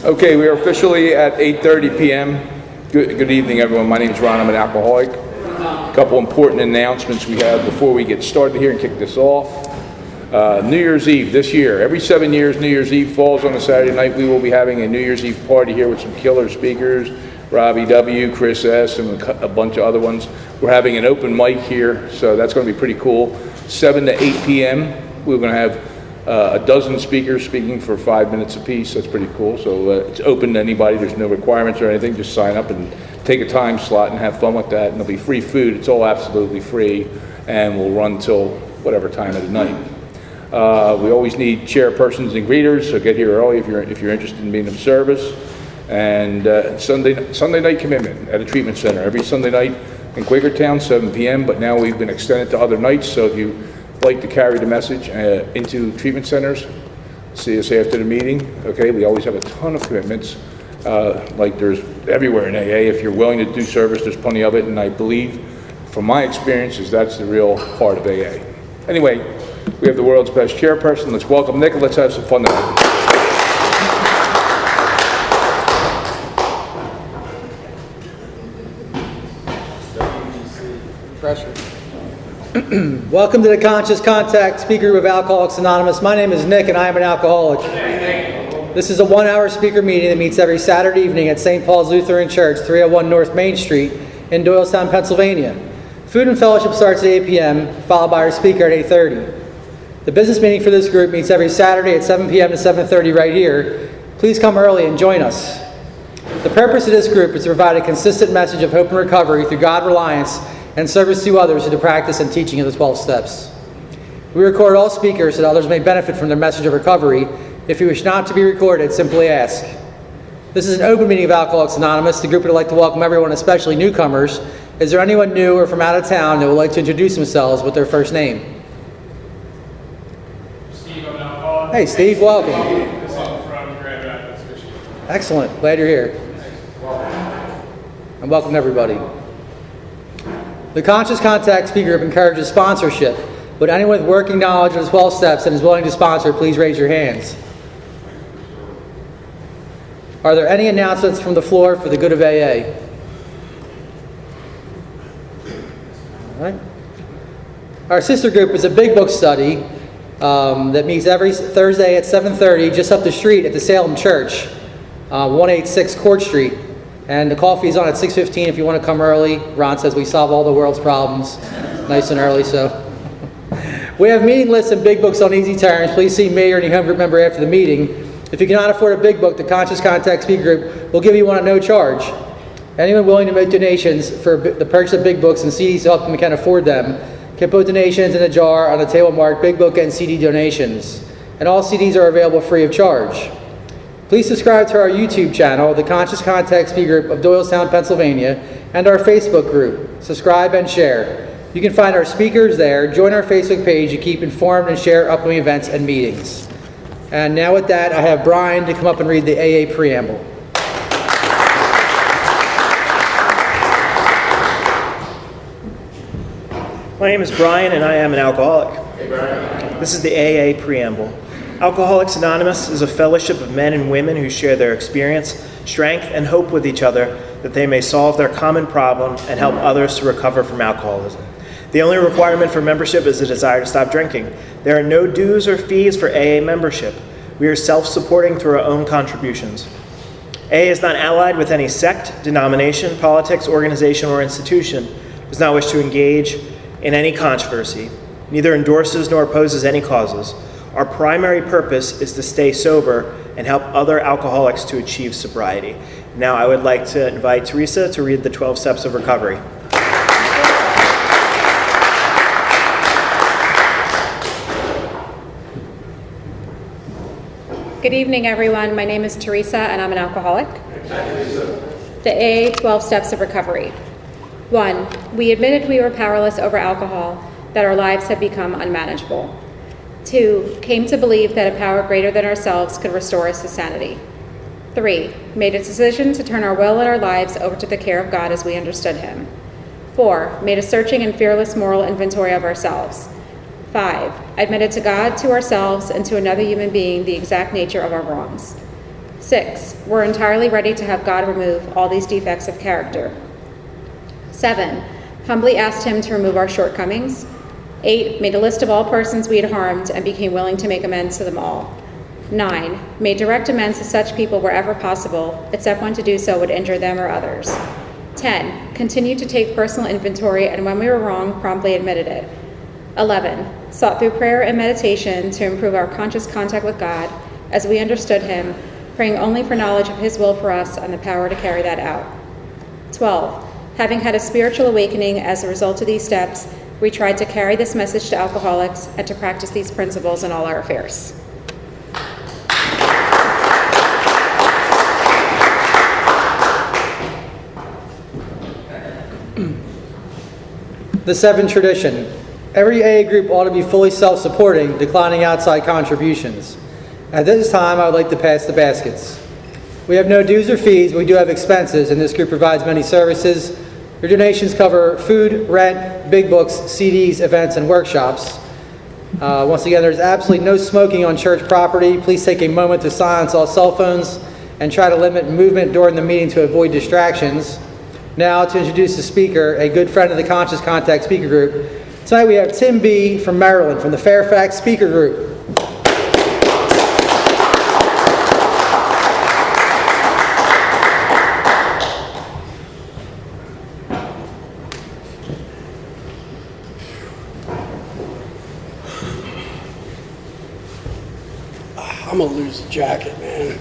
Okay, we are officially at 8:30 p.m. Good evening, everyone. My name is Ron. I'm an alcoholic. A couple important announcements we have before we get started here and kick this off. New Year's Eve this year. Every 7 years, New Year's Eve falls on a Saturday night. We will be having a New Year's Eve party here with some killer speakers, Robbie W., Chris S., and a bunch of other ones. We're having an open mic here, so that's going to be pretty cool. 7 to 8 p.m. We're going to have a dozen speakers speaking for 5 minutes apiece. That's pretty cool. So it's open to anybody. There's no requirements or anything. Just sign up and take a time slot and have fun with that. And there'll be free food. It's all absolutely free, and we'll run till whatever time of the night. We always need chairpersons and greeters, so get here early if you're interested in being of service. And Sunday night commitment at a treatment center every Sunday night in Quakertown, 7 p.m. But now we've been extended to other nights. So if you like to carry the message into treatment centers, see us after the meeting. Okay, we always have a ton of commitments, like there's everywhere in AA. If you're willing to do service, there's plenty of it, and I believe, from my experiences, that's the real heart of AA. Anyway, we have the world's best chairperson. Let's welcome Nick, and let's have some fun tonight. Pressure. Welcome to the Conscious Contact Speaker Group of Alcoholics Anonymous. My name is Nick and I am an alcoholic. This is a 1-hour speaker meeting that meets every Saturday evening at St. Paul's Lutheran Church, 301 North Main Street in Doylestown, Pennsylvania. Food and fellowship starts at 8 p.m., followed by our speaker at 8:30. The business meeting for this group meets every Saturday at 7 p.m. to 7:30 right here. Please come early and join us. The purpose of this group is to provide a consistent message of hope and recovery through God reliance and service to others through the practice and teaching of the 12 steps. We record all speakers so that others may benefit from their message of recovery. If you wish not to be recorded, simply ask. This is an open meeting of Alcoholics Anonymous. The group would like to welcome everyone, especially newcomers. Is there anyone new or from out of town that would like to introduce themselves with their first name? Steve, I'm an alcoholic. Hey, Steve, welcome. I'm from Grand Rapids, Michigan. Excellent. Glad you're here. And welcome everybody. The Conscious Contact Speaker Group encourages sponsorship. Would anyone with working knowledge of the 12 steps and is willing to sponsor, please raise your hands. Are there any announcements from the floor for the good of AA? All right. Our sister group is a big book study that meets every Thursday at 7:30 just up the street at the Salem Church, 186 Court Street. And the coffee is on at 6:15 if you want to come early. Ron says we solve all the world's problems nice and early, so. We have meeting lists and big books on easy terms. Please see me or any home group member after the meeting. If you cannot afford a big book, the Conscious Contact Speaker Group will give you one at no charge. Anyone willing to make donations for the purchase of big books and CDs to help them who can afford them can put donations in a jar on a table marked Big Book and CD Donations. And all CDs are available free of charge. Please subscribe to our YouTube channel, the Conscious Contact Speaker Group of Doylestown, Pennsylvania, and our Facebook group. Subscribe and share. You can find our speakers there. Join our Facebook page to keep informed and share upcoming events and meetings. And now with that, I have Brian to come up and read the AA preamble. My name is Brian and I am an alcoholic. Hey, Brian. This is the AA preamble. Alcoholics Anonymous is a fellowship of men and women who share their experience, strength, and hope with each other that they may solve their common problem and help others to recover from alcoholism. The only requirement for membership is a desire to stop drinking. There are no dues or fees for AA membership. We are self-supporting through our own contributions. AA is not allied with any sect, denomination, politics, organization, or institution. It does not wish to engage in any controversy, neither endorses nor opposes any causes. Our primary purpose is to stay sober and help other alcoholics to achieve sobriety. Now I would like to invite Teresa to read the 12 steps of recovery. Good evening, everyone. My name is Teresa, and I'm an alcoholic. The AA 12 Steps of Recovery. 1. We admitted we were powerless over alcohol, that our lives had become unmanageable. 2. Came to believe that a power greater than ourselves could restore us to sanity. 3. Made a decision to turn our will and our lives over to the care of God as we understood Him. 4. Made a searching and fearless moral inventory of ourselves. 5. Admitted to God, to ourselves, and to another human being the exact nature of our wrongs. 6. We're entirely ready to have God remove all these defects of character. 7. Humbly asked him to remove our shortcomings. 8. Made a list of all persons we had harmed and became willing to make amends to them all. 9. Made direct amends to such people wherever possible, except when to do so would injure them or others. 10. Continued to take personal inventory, and when we were wrong, promptly admitted it. 11. Sought through prayer and meditation to improve our conscious contact with God as we understood him, praying only for knowledge of his will for us and the power to carry that out. 12. Having had a spiritual awakening as a result of these steps, we tried to carry this message to alcoholics and to practice these principles in all our affairs. The 7 tradition. Every AA group ought to be fully self-supporting, declining outside contributions. At this time, I would like to pass the baskets. We have no dues or fees, but we do have expenses, and this group provides many services. Your donations cover food, rent, big books, CDs, events, and workshops. Once again, there's absolutely no smoking on church property. Please take a moment to silence all cell phones and try to limit movement during the meeting to avoid distractions. Now, to introduce the speaker, a good friend of the Conscious Contact Speaker Group. Tonight we have Tim B. from Maryland, from the Fairfax Speaker Group. I'm gonna lose the jacket, man.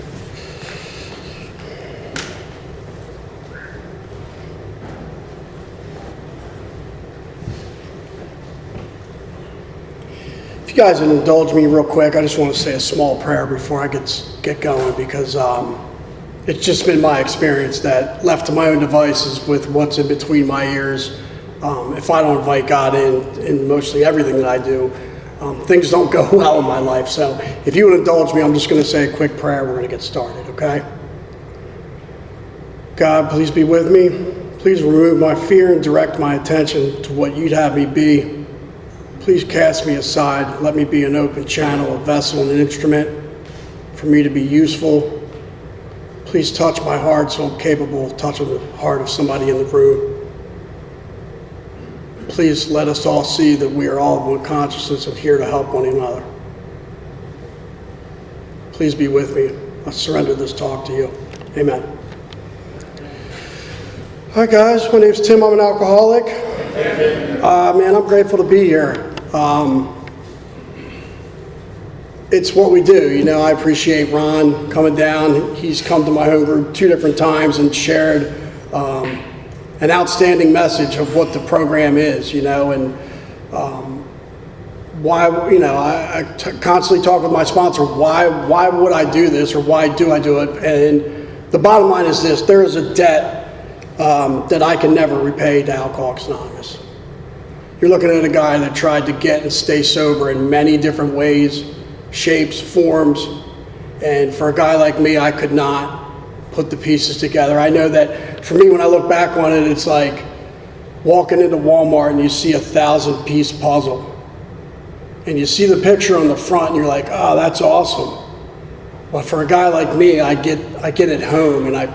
If you guys would indulge me real quick, I just want to say a small prayer before I get going, because it's just been my experience that left to my own devices with what's in between my ears, if I don't invite God in mostly everything that I do, things don't go well in my life. So if you would indulge me, I'm just going to say a quick prayer. We're going to get started, okay? God, please be with me. Please remove my fear and direct my attention to what you'd have me be. Please cast me aside. Let me be an open channel, a vessel, and an instrument for me to be useful. Please touch my heart so I'm capable of touching the heart of somebody in the room. Please let us all see that we are all of one consciousness and here to help one another. Please be with me. I surrender this talk to you. Amen. Hi guys, my name's Tim. I'm an alcoholic. Man, I'm grateful to be here. It's what we do. You know, I appreciate Ron coming down. He's come to my home group 2 different times and shared an outstanding message of what the program is, you know, and why, you know, I constantly talk with my sponsor, why would I do this, or why do I do it? And the bottom line is this: there is a debt that I can never repay to Alcoholics Anonymous. You're looking at a guy that tried to get and stay sober in many different ways, shapes, forms, and for a guy like me, I could not put the pieces together. I know that for me, when I look back on it, it's like walking into Walmart and you see a 1,000-piece puzzle, and you see the picture on the front and you're like, oh, that's awesome. But for a guy like me, I get it home and I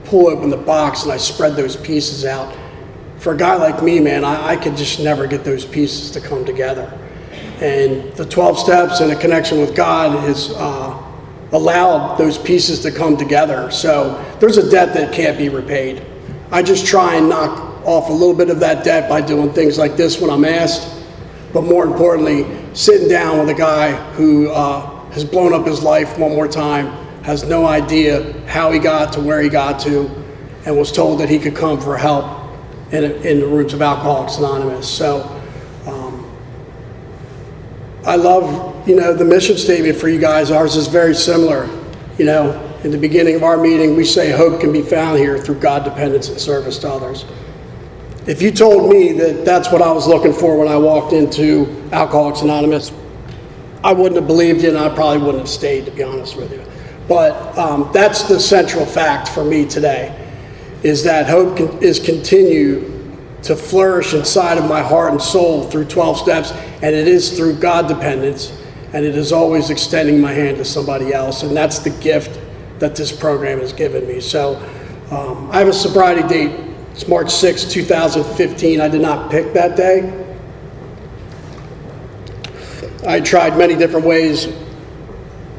pull open the box and I spread those pieces out. For a guy like me, man, I could just never get those pieces to come together. And the 12 steps and a connection with God has allowed those pieces to come together. So there's a debt that can't be repaid. I just try and knock off a little bit of that debt by doing things like this when I'm asked, but more importantly, sitting down with a guy who has blown up his life one more time, has no idea how he got to where he got to, and was told that he could come for help in the roots of Alcoholics Anonymous. So I love, you know, the mission statement for you guys. Ours is very similar. You know, in the beginning of our meeting, we say hope can be found here through God dependence and service to others. If you told me that that's what I was looking for when I walked into Alcoholics Anonymous, I wouldn't have believed you, and I probably wouldn't have stayed, to be honest with you. But that's the central fact for me today, is that hope is continue to flourish inside of my heart and soul through 12 steps, and it is through God dependence, and it is always extending my hand to somebody else, and that's the gift that this program has given me. So I have a sobriety date. It's March 6, 2015. I did not pick that day. I tried many different ways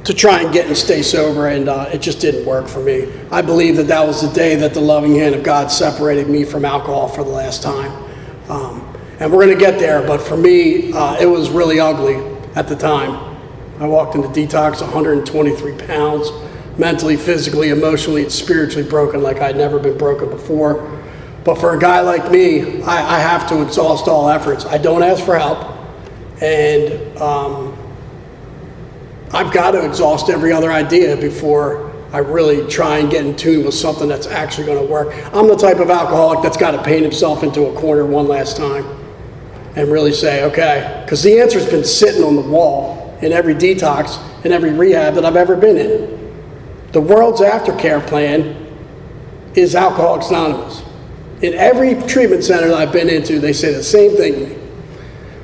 to try and get and stay sober, and it just didn't work for me. I believe that that was the day that the loving hand of God separated me from alcohol for the last time. And we're going to get there, but for me, it was really ugly at the time. I walked into detox 123 pounds, mentally, physically, emotionally, and spiritually broken like I'd never been broken before. But for a guy like me, I have to exhaust all efforts. I don't ask for help, and I've got to exhaust every other idea before I really try and get in tune with something that's actually going to work. I'm the type of alcoholic that's got to paint himself into a corner one last time and really say, okay, because the answer's been sitting on the wall in every detox and every rehab that I've ever been in. The world's aftercare plan is Alcoholics Anonymous. In every treatment center that I've been into, they say the same thing to me.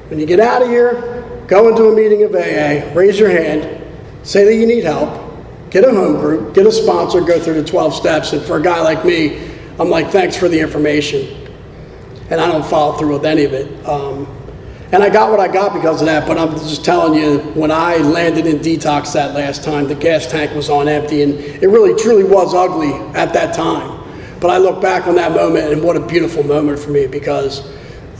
When you get out of here, go into a meeting of AA, raise your hand, say that you need help, get a home group, get a sponsor, go through the 12 steps. And for a guy like me, I'm like, thanks for the information. And I don't follow through with any of it. And I got what I got because of that, but I'm just telling you, when I landed in detox that last time, the gas tank was on empty, and it really truly was ugly at that time. But I look back on that moment, and what a beautiful moment for me, because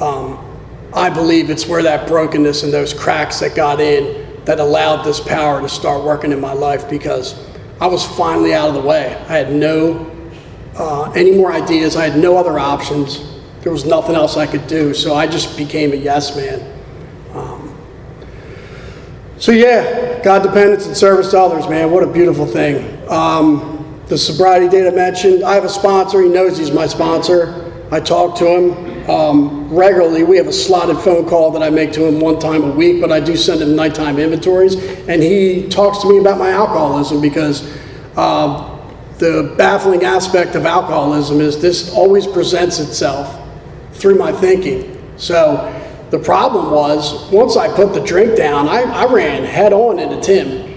I believe it's where that brokenness and those cracks that got in that allowed this power to start working in my life, because I was finally out of the way. I had no any more ideas. I had no other options. There was nothing else I could do, so I just became a yes man. So yeah, God dependence and service to others, man, what a beautiful thing. The sobriety date I mentioned, I have a sponsor. He knows he's my sponsor. I talk to him regularly. We have a slotted phone call that I make to him one time a week, but I do send him nighttime inventories, and he talks to me about my alcoholism, because the baffling aspect of alcoholism is this always presents itself through my thinking. So the problem was, once I put the drink down, I ran head on into Tim.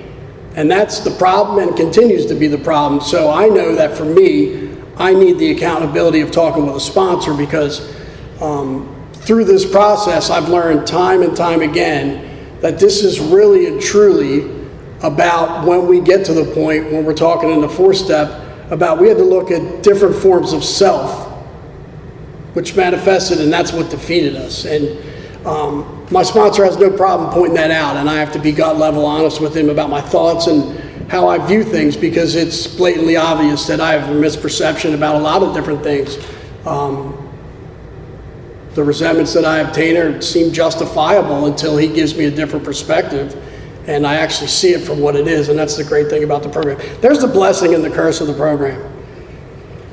And that's the problem, and continues to be the problem. So I know that for me, I need the accountability of talking with a sponsor, because through this process, I've learned time and time again that this is really and truly about when we get to the point when we're talking in the 4-step about we had to look at different forms of self, which manifested, and that's what defeated us. And my sponsor has no problem pointing that out, and I have to be gut level honest with him about my thoughts and how I view things, because it's blatantly obvious that I have a misperception about a lot of different things. The resentments that I obtain seem justifiable until he gives me a different perspective, and I actually see it for what it is, and that's the great thing about the program. There's the blessing and the curse of the program.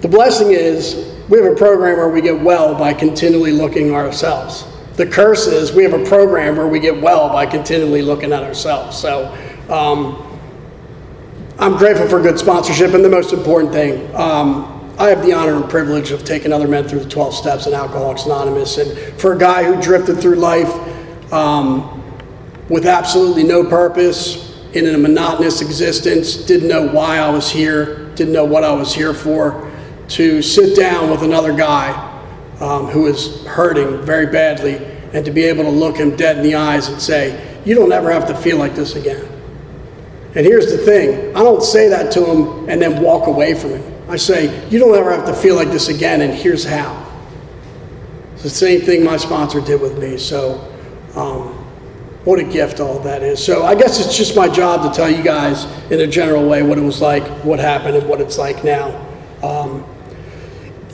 The blessing is we have a program where we get well by continually looking at ourselves. The curse is we have a program where we get well by continually looking at ourselves. So I'm grateful for good sponsorship, and the most important thing, I have the honor and privilege of taking other men through the 12 steps in Alcoholics Anonymous. And for a guy who drifted through life with absolutely no purpose, in a monotonous existence, didn't know why I was here, didn't know what I was here for, to sit down with another guy who is hurting very badly, and to be able to look him dead in the eyes and say, you don't ever have to feel like this again. And here's the thing, I don't say that to him and then walk away from him. I say, you don't ever have to feel like this again, and here's how. It's the same thing my sponsor did with me. So what a gift all of that is. So I guess it's just my job to tell you guys in a general way what it was like, what happened, and what it's like now.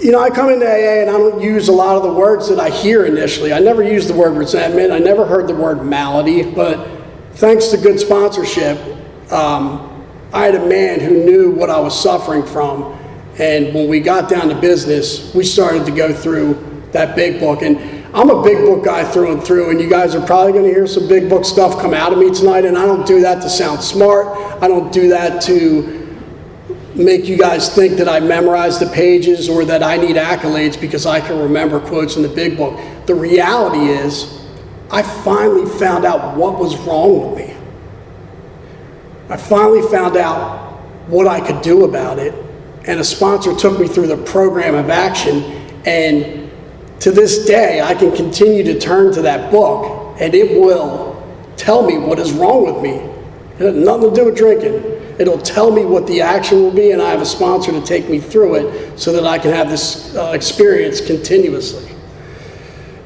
You know, I come into AA and I don't use a lot of the words that I hear initially. I never used the word resentment. I never heard the word malady, but thanks to good sponsorship, I had a man who knew what I was suffering from. And when we got down to business, we started to go through that big book. And I'm a big book guy through and through, and you guys are probably going to hear some big book stuff come out of me tonight. And I don't do that to sound smart. I don't do that to make you guys think that I memorize the pages or that I need accolades because I can remember quotes in the big book. The reality is, I finally found out what was wrong with me. I finally found out what I could do about it. And a sponsor took me through the program of action, and to this day, I can continue to turn to that book, and it will tell me what is wrong with me. It has nothing to do with drinking. It'll tell me what the action will be, and I have a sponsor to take me through it so that I can have this experience continuously.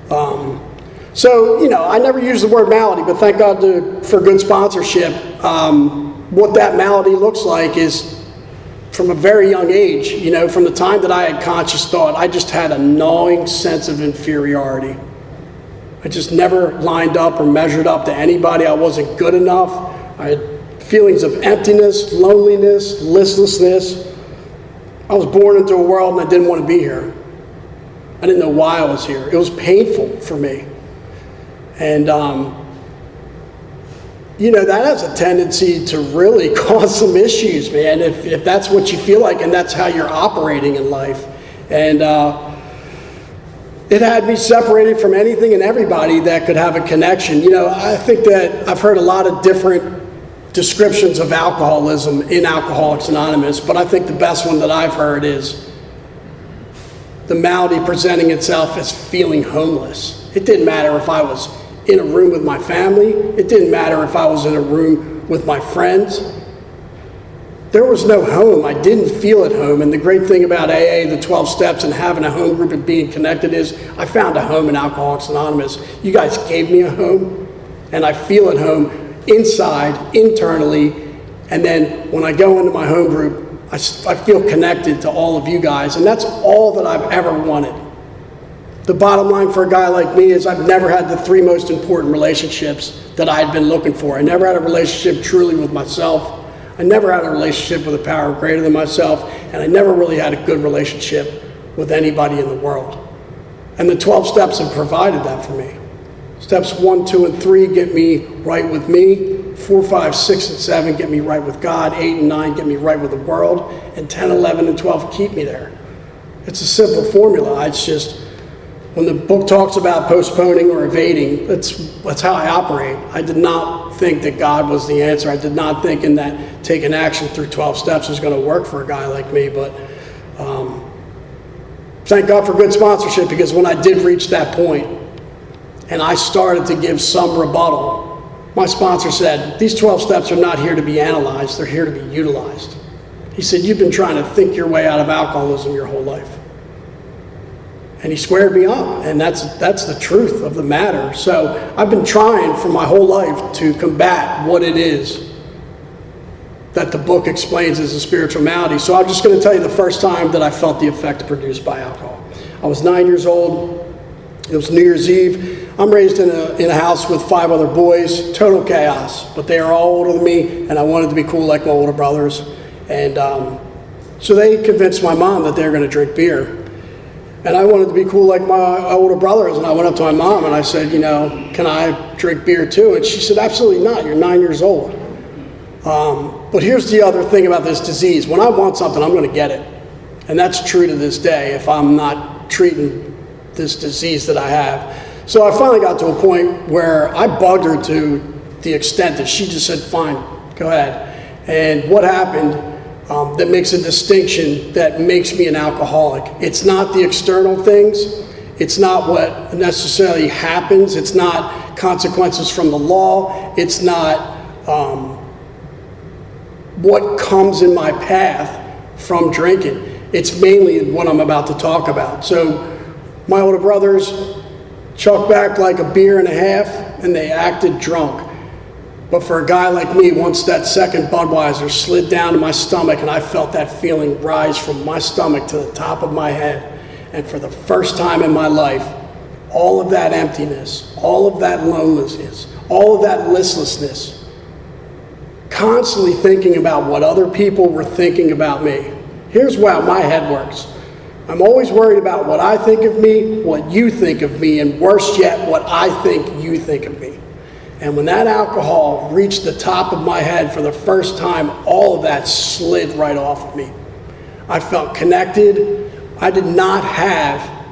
So, you know, I never use the word malady, but thank God for good sponsorship. What that malady looks like is from a very young age, you know, from the time that I had conscious thought, I just had a gnawing sense of inferiority. I just never lined up or measured up to anybody. I wasn't good enough. I had feelings of emptiness, loneliness, listlessness. I was born into a world and I didn't want to be here. I didn't know why I was here. It was painful for me. And, you know, that has a tendency to really cause some issues, man, if that's what you feel like and that's how you're operating in life. And it had me separated from anything and everybody that could have a connection. You know, I think that I've heard a lot of different descriptions of alcoholism in Alcoholics Anonymous, but I think the best one that I've heard is the malady presenting itself as feeling homeless. It didn't matter if I was in a room with my family. It didn't matter if I was in a room with my friends. There was no home. I didn't feel at home. And the great thing about AA, the 12 steps, and having a home group and being connected is I found a home in Alcoholics Anonymous. You guys gave me a home, and I feel at home inside, internally, and then when I go into my home group, I feel connected to all of you guys, and that's all that I've ever wanted. The bottom line for a guy like me is I've never had the 3 most important relationships that I had been looking for. I never had a relationship truly with myself. I never had a relationship with a power greater than myself, and I never really had a good relationship with anybody in the world. And the 12 steps have provided that for me. Steps 1, 2, and 3 get me right with me. 4, 5, 6, and 7 get me right with God. 8 and 9 get me right with the world. And 10, 11, and 12 keep me there. It's a simple formula. It's just, when the book talks about postponing or evading, that's how I operate. I did not think that God was the answer. I did not think in that taking action through 12 steps was going to work for a guy like me. But thank God for good sponsorship, because when I did reach that point and I started to give some rebuttal, my sponsor said, these 12 steps are not here to be analyzed, they're here to be utilized. He said, you've been trying to think your way out of alcoholism your whole life. And he squared me up, and that's the truth of the matter. So I've been trying for my whole life to combat what it is that the book explains as a spiritual malady. So I'm just going to tell you the first time that I felt the effect produced by alcohol. I was 9 years old. It was New Year's Eve. I'm raised in a house with 5 other boys, total chaos, but they are all older than me, and I wanted to be cool like my older brothers. And so they convinced my mom that they were going to drink beer. And I wanted to be cool like my older brothers, and I went up to my mom and I said, you know, can I drink beer too? And she said, absolutely not, you're 9 years old. But here's the other thing about this disease. When I want something, I'm going to get it. And that's true to this day if I'm not treating this disease that I have. So I finally got to a point where I bugged her to the extent that she just said, fine, go ahead. And what happened that makes a distinction that makes me an alcoholic? It's not the external things. It's not what necessarily happens. It's not consequences from the law. It's not what comes in my path from drinking. It's mainly what I'm about to talk about. So my older brothers chucked back like a beer and a half, and they acted drunk. But for a guy like me, once that second Budweiser slid down to my stomach and I felt that feeling rise from my stomach to the top of my head, and for the first time in my life, all of that emptiness, all of that loneliness, all of that listlessness, constantly thinking about what other people were thinking about me. Here's how my head works. I'm always worried about what I think of me, what you think of me, and worse yet, what I think you think of me. And when that alcohol reached the top of my head for the first time, all of that slid right off of me. I felt connected. I did not have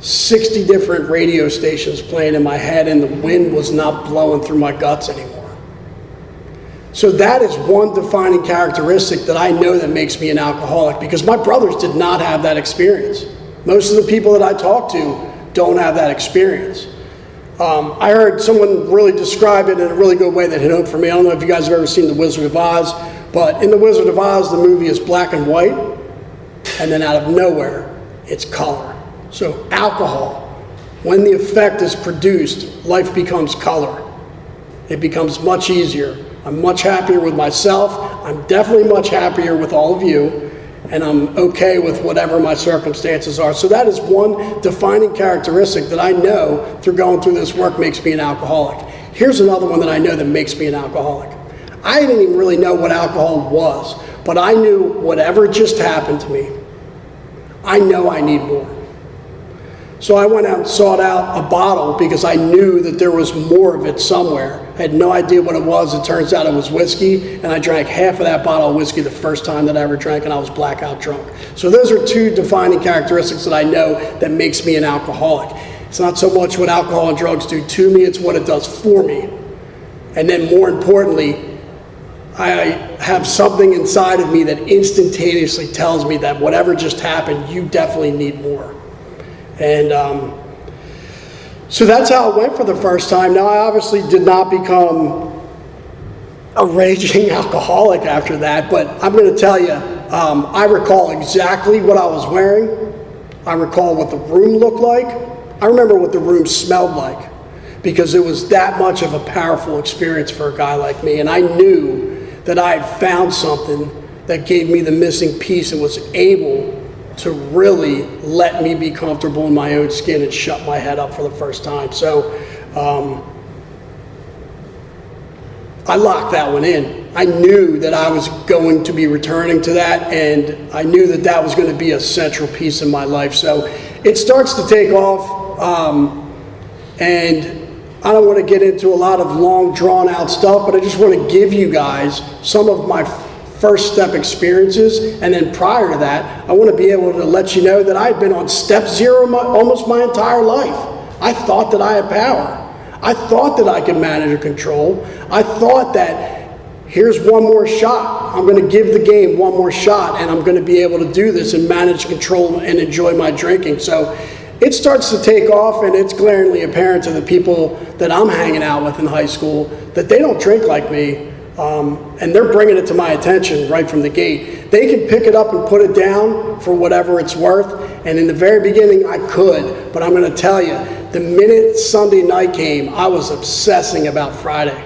60 different radio stations playing in my head, and the wind was not blowing through my guts anymore. So that is one defining characteristic that I know that makes me an alcoholic, because my brothers did not have that experience. Most of the people that I talk to don't have that experience. I heard someone really describe it in a really good way that hit home for me. I don't know if you guys have ever seen The Wizard of Oz, but in The Wizard of Oz, the movie is black and white, and then out of nowhere, it's color. So alcohol, when the effect is produced, life becomes color. It becomes much easier. I'm much happier with myself. I'm definitely much happier with all of you, and I'm okay with whatever my circumstances are. So that is one defining characteristic that I know through going through this work makes me an alcoholic. Here's another one that I know that makes me an alcoholic. I didn't even really know what alcohol was, but I knew whatever just happened to me, I know I need more. So I went out and sought out a bottle because I knew that there was more of it somewhere. I had no idea what it was. It turns out it was whiskey, and I drank half of that bottle of whiskey the first time that I ever drank, and I was blackout drunk. So those are two defining characteristics that I know that makes me an alcoholic. It's not so much what alcohol and drugs do to me, it's what it does for me. And then more importantly, I have something inside of me that instantaneously tells me that whatever just happened, you definitely need more. And so that's how it went for the first time. Now, I obviously did not become a raging alcoholic after that, but I'm going to tell you, I recall exactly what I was wearing. I recall what the room looked like. I remember what the room smelled like, because it was that much of a powerful experience for a guy like me. And I knew that I had found something that gave me the missing piece and was able to really let me be comfortable in my own skin and shut my head up for the first time. So I locked that one in. I knew that I was going to be returning to that, and I knew that that was going to be a central piece in my life. So it starts to take off, and I don't want to get into a lot of long, drawn-out stuff, but I just want to give you guys some of my first step experiences, and then prior to that, I want to be able to let you know that I had been on step zero almost my entire life. I thought that I had power. I thought that I could manage or control. I thought that here's one more shot. I'm going to give the game one more shot, and I'm going to be able to do this and manage, control, and enjoy my drinking. So it starts to take off, and it's glaringly apparent to the people that I'm hanging out with in high school that they don't drink like me. And they're bringing it to my attention right from the gate. They can pick it up and put it down for whatever it's worth. And in the very beginning, I could. But I'm going to tell you, the minute Sunday night came, I was obsessing about Friday.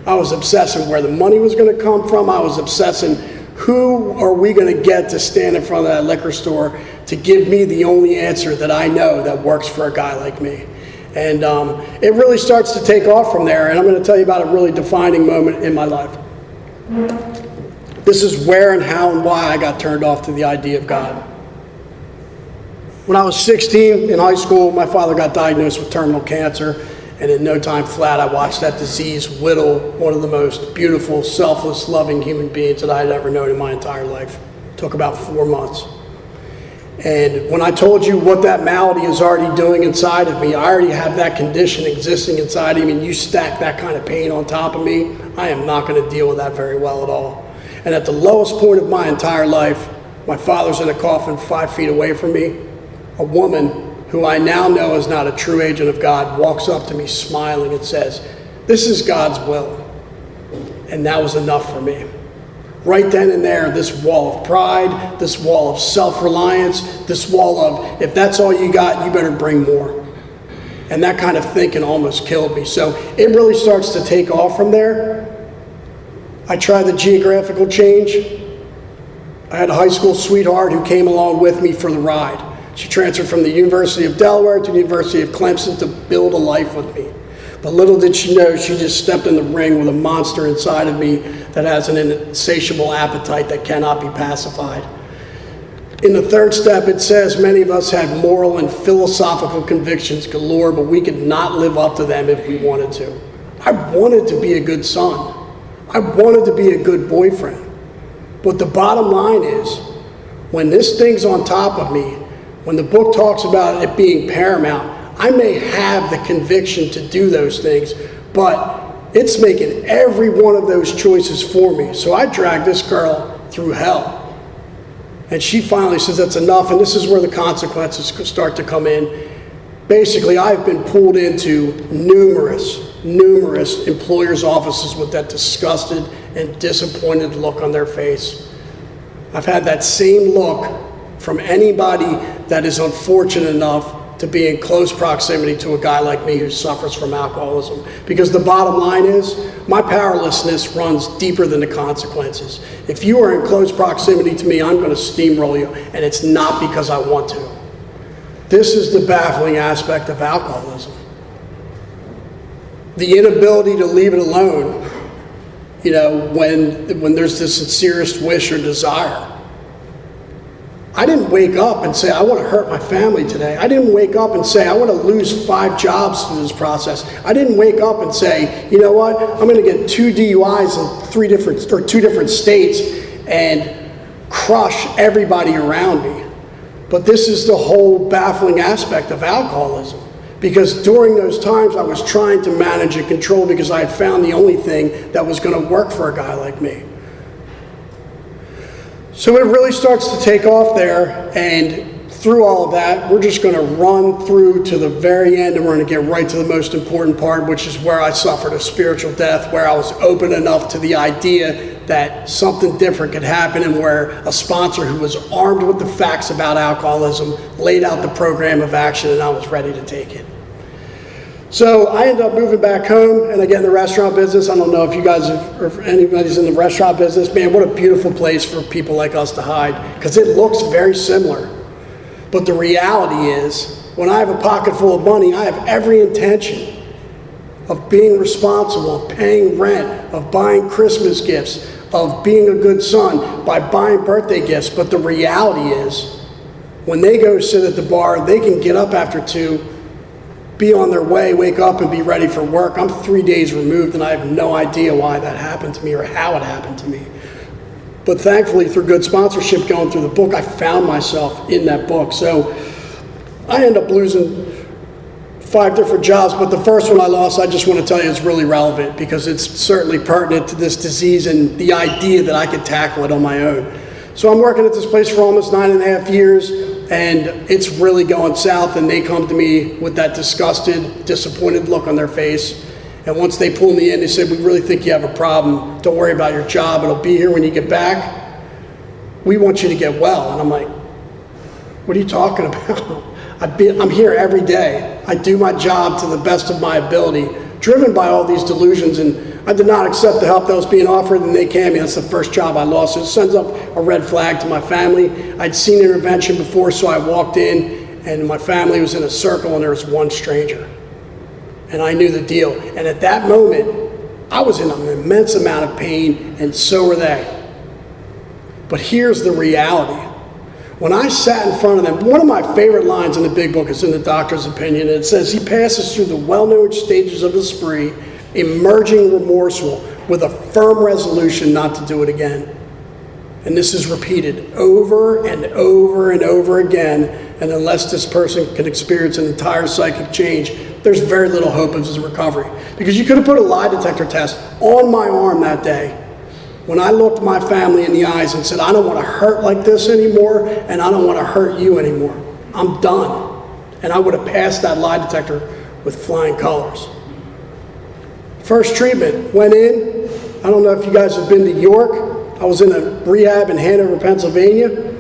I was obsessing where the money was going to come from. I was obsessing who are we going to get to stand in front of that liquor store to give me the only answer that I know that works for a guy like me. And it really starts to take off from there, and I'm going to tell you about a really defining moment in my life. This is where and how and why I got turned off to the idea of God. When I was 16 in high school, my father got diagnosed with terminal cancer, and in no time flat, I watched that disease whittle one of the most beautiful, selfless, loving human beings that I had ever known in my entire life. It took about 4 months. And when I told you what that malady is already doing inside of me, I already have that condition existing inside of me, and you stack that kind of pain on top of me, I am not going to deal with that very well at all. And at the lowest point of my entire life, my father's in a coffin 5 feet away from me. A woman who I now know is not a true agent of God walks up to me smiling and says, "This is God's will." And that was enough for me. Right then and there, this wall of pride, this wall of self-reliance, this wall of, if that's all you got, you better bring more. And that kind of thinking almost killed me. So it really starts to take off from there. I tried the geographical change. I had a high school sweetheart who came along with me for the ride. She transferred from the University of Delaware to the University of Clemson to build a life with me. But little did she know, she just stepped in the ring with a monster inside of me that has an insatiable appetite that cannot be pacified. In the third step, it says many of us had moral and philosophical convictions galore, but we could not live up to them if we wanted to. I wanted to be a good son. I wanted to be a good boyfriend. But the bottom line is, when this thing's on top of me, when the book talks about it being paramount, I may have the conviction to do those things, but it's making every one of those choices for me. So I dragged this girl through hell. And she finally says that's enough, and this is where the consequences start to come in. Basically, I've been pulled into numerous employers' offices with that disgusted and disappointed look on their face. I've had that same look from anybody that is unfortunate enough to be in close proximity to a guy like me who suffers from alcoholism. Because the bottom line is, my powerlessness runs deeper than the consequences. If you are in close proximity to me, I'm going to steamroll you, and it's not because I want to. This is the baffling aspect of alcoholism. The inability to leave it alone, when there's the sincerest wish or desire. I didn't wake up and say, I want to hurt my family today. I didn't wake up and say, I want to lose 5 jobs through this process. I didn't wake up and say, you know what, I'm going to get 2 DUIs in 2 different states and crush everybody around me. But this is the whole baffling aspect of alcoholism. Because during those times I was trying to manage and control because I had found the only thing that was going to work for a guy like me. So it really starts to take off there, and through all of that, we're just going to run through to the very end, and we're going to get right to the most important part, which is where I suffered a spiritual death, where I was open enough to the idea that something different could happen, and where a sponsor who was armed with the facts about alcoholism laid out the program of action, and I was ready to take it. So I ended up moving back home, and I get in the restaurant business. I don't know if you guys or if anybody's in the restaurant business. Man, what a beautiful place for people like us to hide, because it looks very similar. But the reality is, when I have a pocket full of money, I have every intention of being responsible, of paying rent, of buying Christmas gifts, of being a good son by buying birthday gifts. But the reality is, when they go sit at the bar, they can get up after 2, be on their way, wake up and be ready for work. I'm 3 days removed, and I have no idea why that happened to me or how it happened to me. But thankfully, through good sponsorship going through the book, I found myself in that book. So I end up losing 5 different jobs, but the first one I lost, I just want to tell you, is really relevant because it's certainly pertinent to this disease and the idea that I could tackle it on my own. So I'm working at this place for almost 9.5 years, and it's really going south, and they come to me with that disgusted, disappointed look on their face. And once they pull me in, they say, we really think you have a problem. Don't worry about your job. It'll be here when you get back. We want you to get well. And I'm like, what are you talking about? I'm here every day. I do my job to the best of my ability, driven by all these delusions, and I did not accept the help that was being offered, and they came. That's the first job I lost. So it sends up a red flag to my family. I'd seen intervention before, so I walked in, and my family was in a circle, and there was one stranger. And I knew the deal. And at that moment, I was in an immense amount of pain, and so were they. But here's the reality. When I sat in front of them, one of my favorite lines in the big book is in the doctor's opinion. It says, he passes through the well-known stages of the spree, emerging remorseful with a firm resolution not to do it again. And this is repeated over and over and over again. And unless this person can experience an entire psychic change, there's very little hope of his recovery. Because you could have put a lie detector test on my arm that day when I looked my family in the eyes and said, I don't want to hurt like this anymore, and I don't want to hurt you anymore. I'm done. And I would have passed that lie detector with flying colors. First treatment, went in. I don't know if you guys have been to York. I was in a rehab in Hanover, Pennsylvania.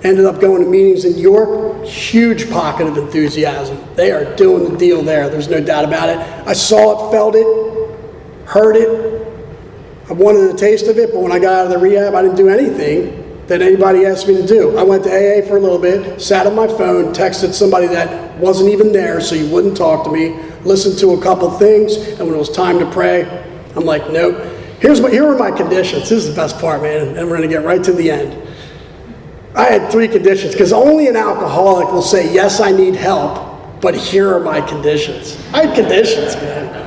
Ended up going to meetings in York. Huge pocket of enthusiasm. They are doing the deal there. There's no doubt about it. I saw it, felt it, heard it. I wanted a taste of it, but when I got out of the rehab, I didn't do anything that anybody asked me to do. I went to AA for a little bit, sat on my phone, texted somebody that wasn't even there so you wouldn't talk to me, listened to a couple things, and when it was time to pray, I'm like, nope. Here were my conditions. This is the best part, man, and we're going to get right to the end. I had 3 conditions, because only an alcoholic will say, yes, I need help, but here are my conditions. I had conditions, man.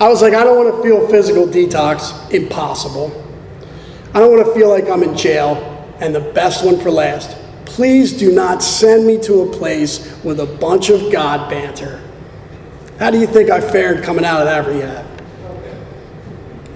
I was like, I don't want to feel physical detox. Impossible. I don't want to feel like I'm in jail. And the best one for last, please do not send me to a place with a bunch of God banter. How do you think I fared coming out of that rehab?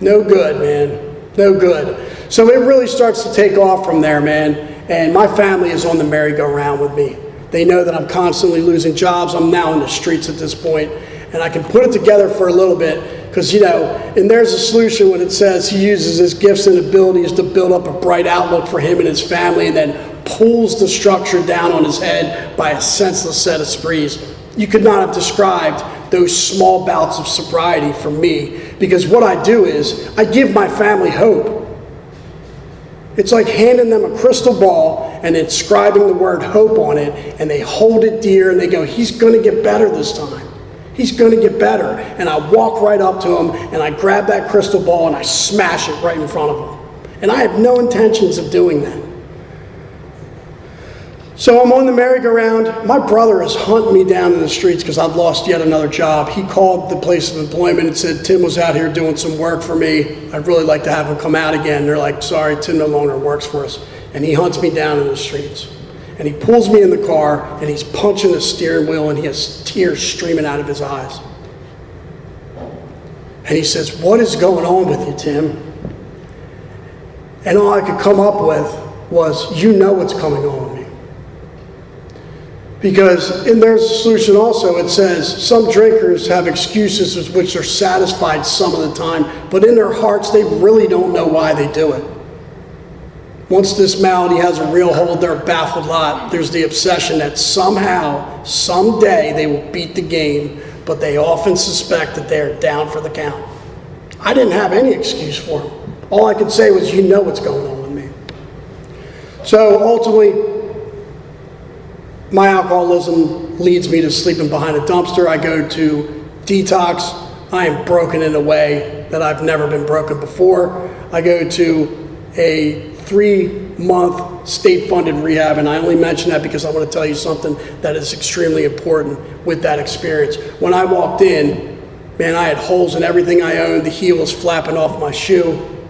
No good, man. No good. So it really starts to take off from there, man. And my family is on the merry-go-round with me. They know that I'm constantly losing jobs. I'm now in the streets at this point, and I can put it together for a little bit because, you know, and there's a solution when it says he uses his gifts and abilities to build up a bright outlook for him and his family and then pulls the structure down on his head by a senseless set of sprees. You could not have described those small bouts of sobriety for me, because what I do is I give my family hope. It's like handing them a crystal ball and inscribing the word hope on it, and they hold it dear and they go, he's going to get better this time. He's going to get better. And I walk right up to him and I grab that crystal ball and I smash it right in front of him. And I have no intentions of doing that. So I'm on the merry-go-round. My brother is hunting me down in the streets because I've lost yet another job. He called the place of employment and said, Tim was out here doing some work for me. I'd really like to have him come out again. They're like, sorry, Tim no longer works for us. And he hunts me down in the streets. And he pulls me in the car and he's punching the steering wheel and he has tears streaming out of his eyes. And he says, what is going on with you, Tim? And all I could come up with was, you know what's coming on with me. Because, and there's a solution also, it says, some drinkers have excuses with which they're satisfied some of the time, but in their hearts, they really don't know why they do it. Once this malady has a real hold, they're a baffled lot. There's the obsession that somehow, someday, they will beat the game, but they often suspect that they're down for the count. I didn't have any excuse for them. All I could say was, you know what's going on with me. So ultimately, my alcoholism leads me to sleeping behind a dumpster. I go to detox. I am broken in a way that I've never been broken before. I go to a 3-month state-funded rehab, and I only mention that because I want to tell you something that is extremely important with that experience. When I walked in, man, I had holes in everything I owned. The heel was flapping off my shoe.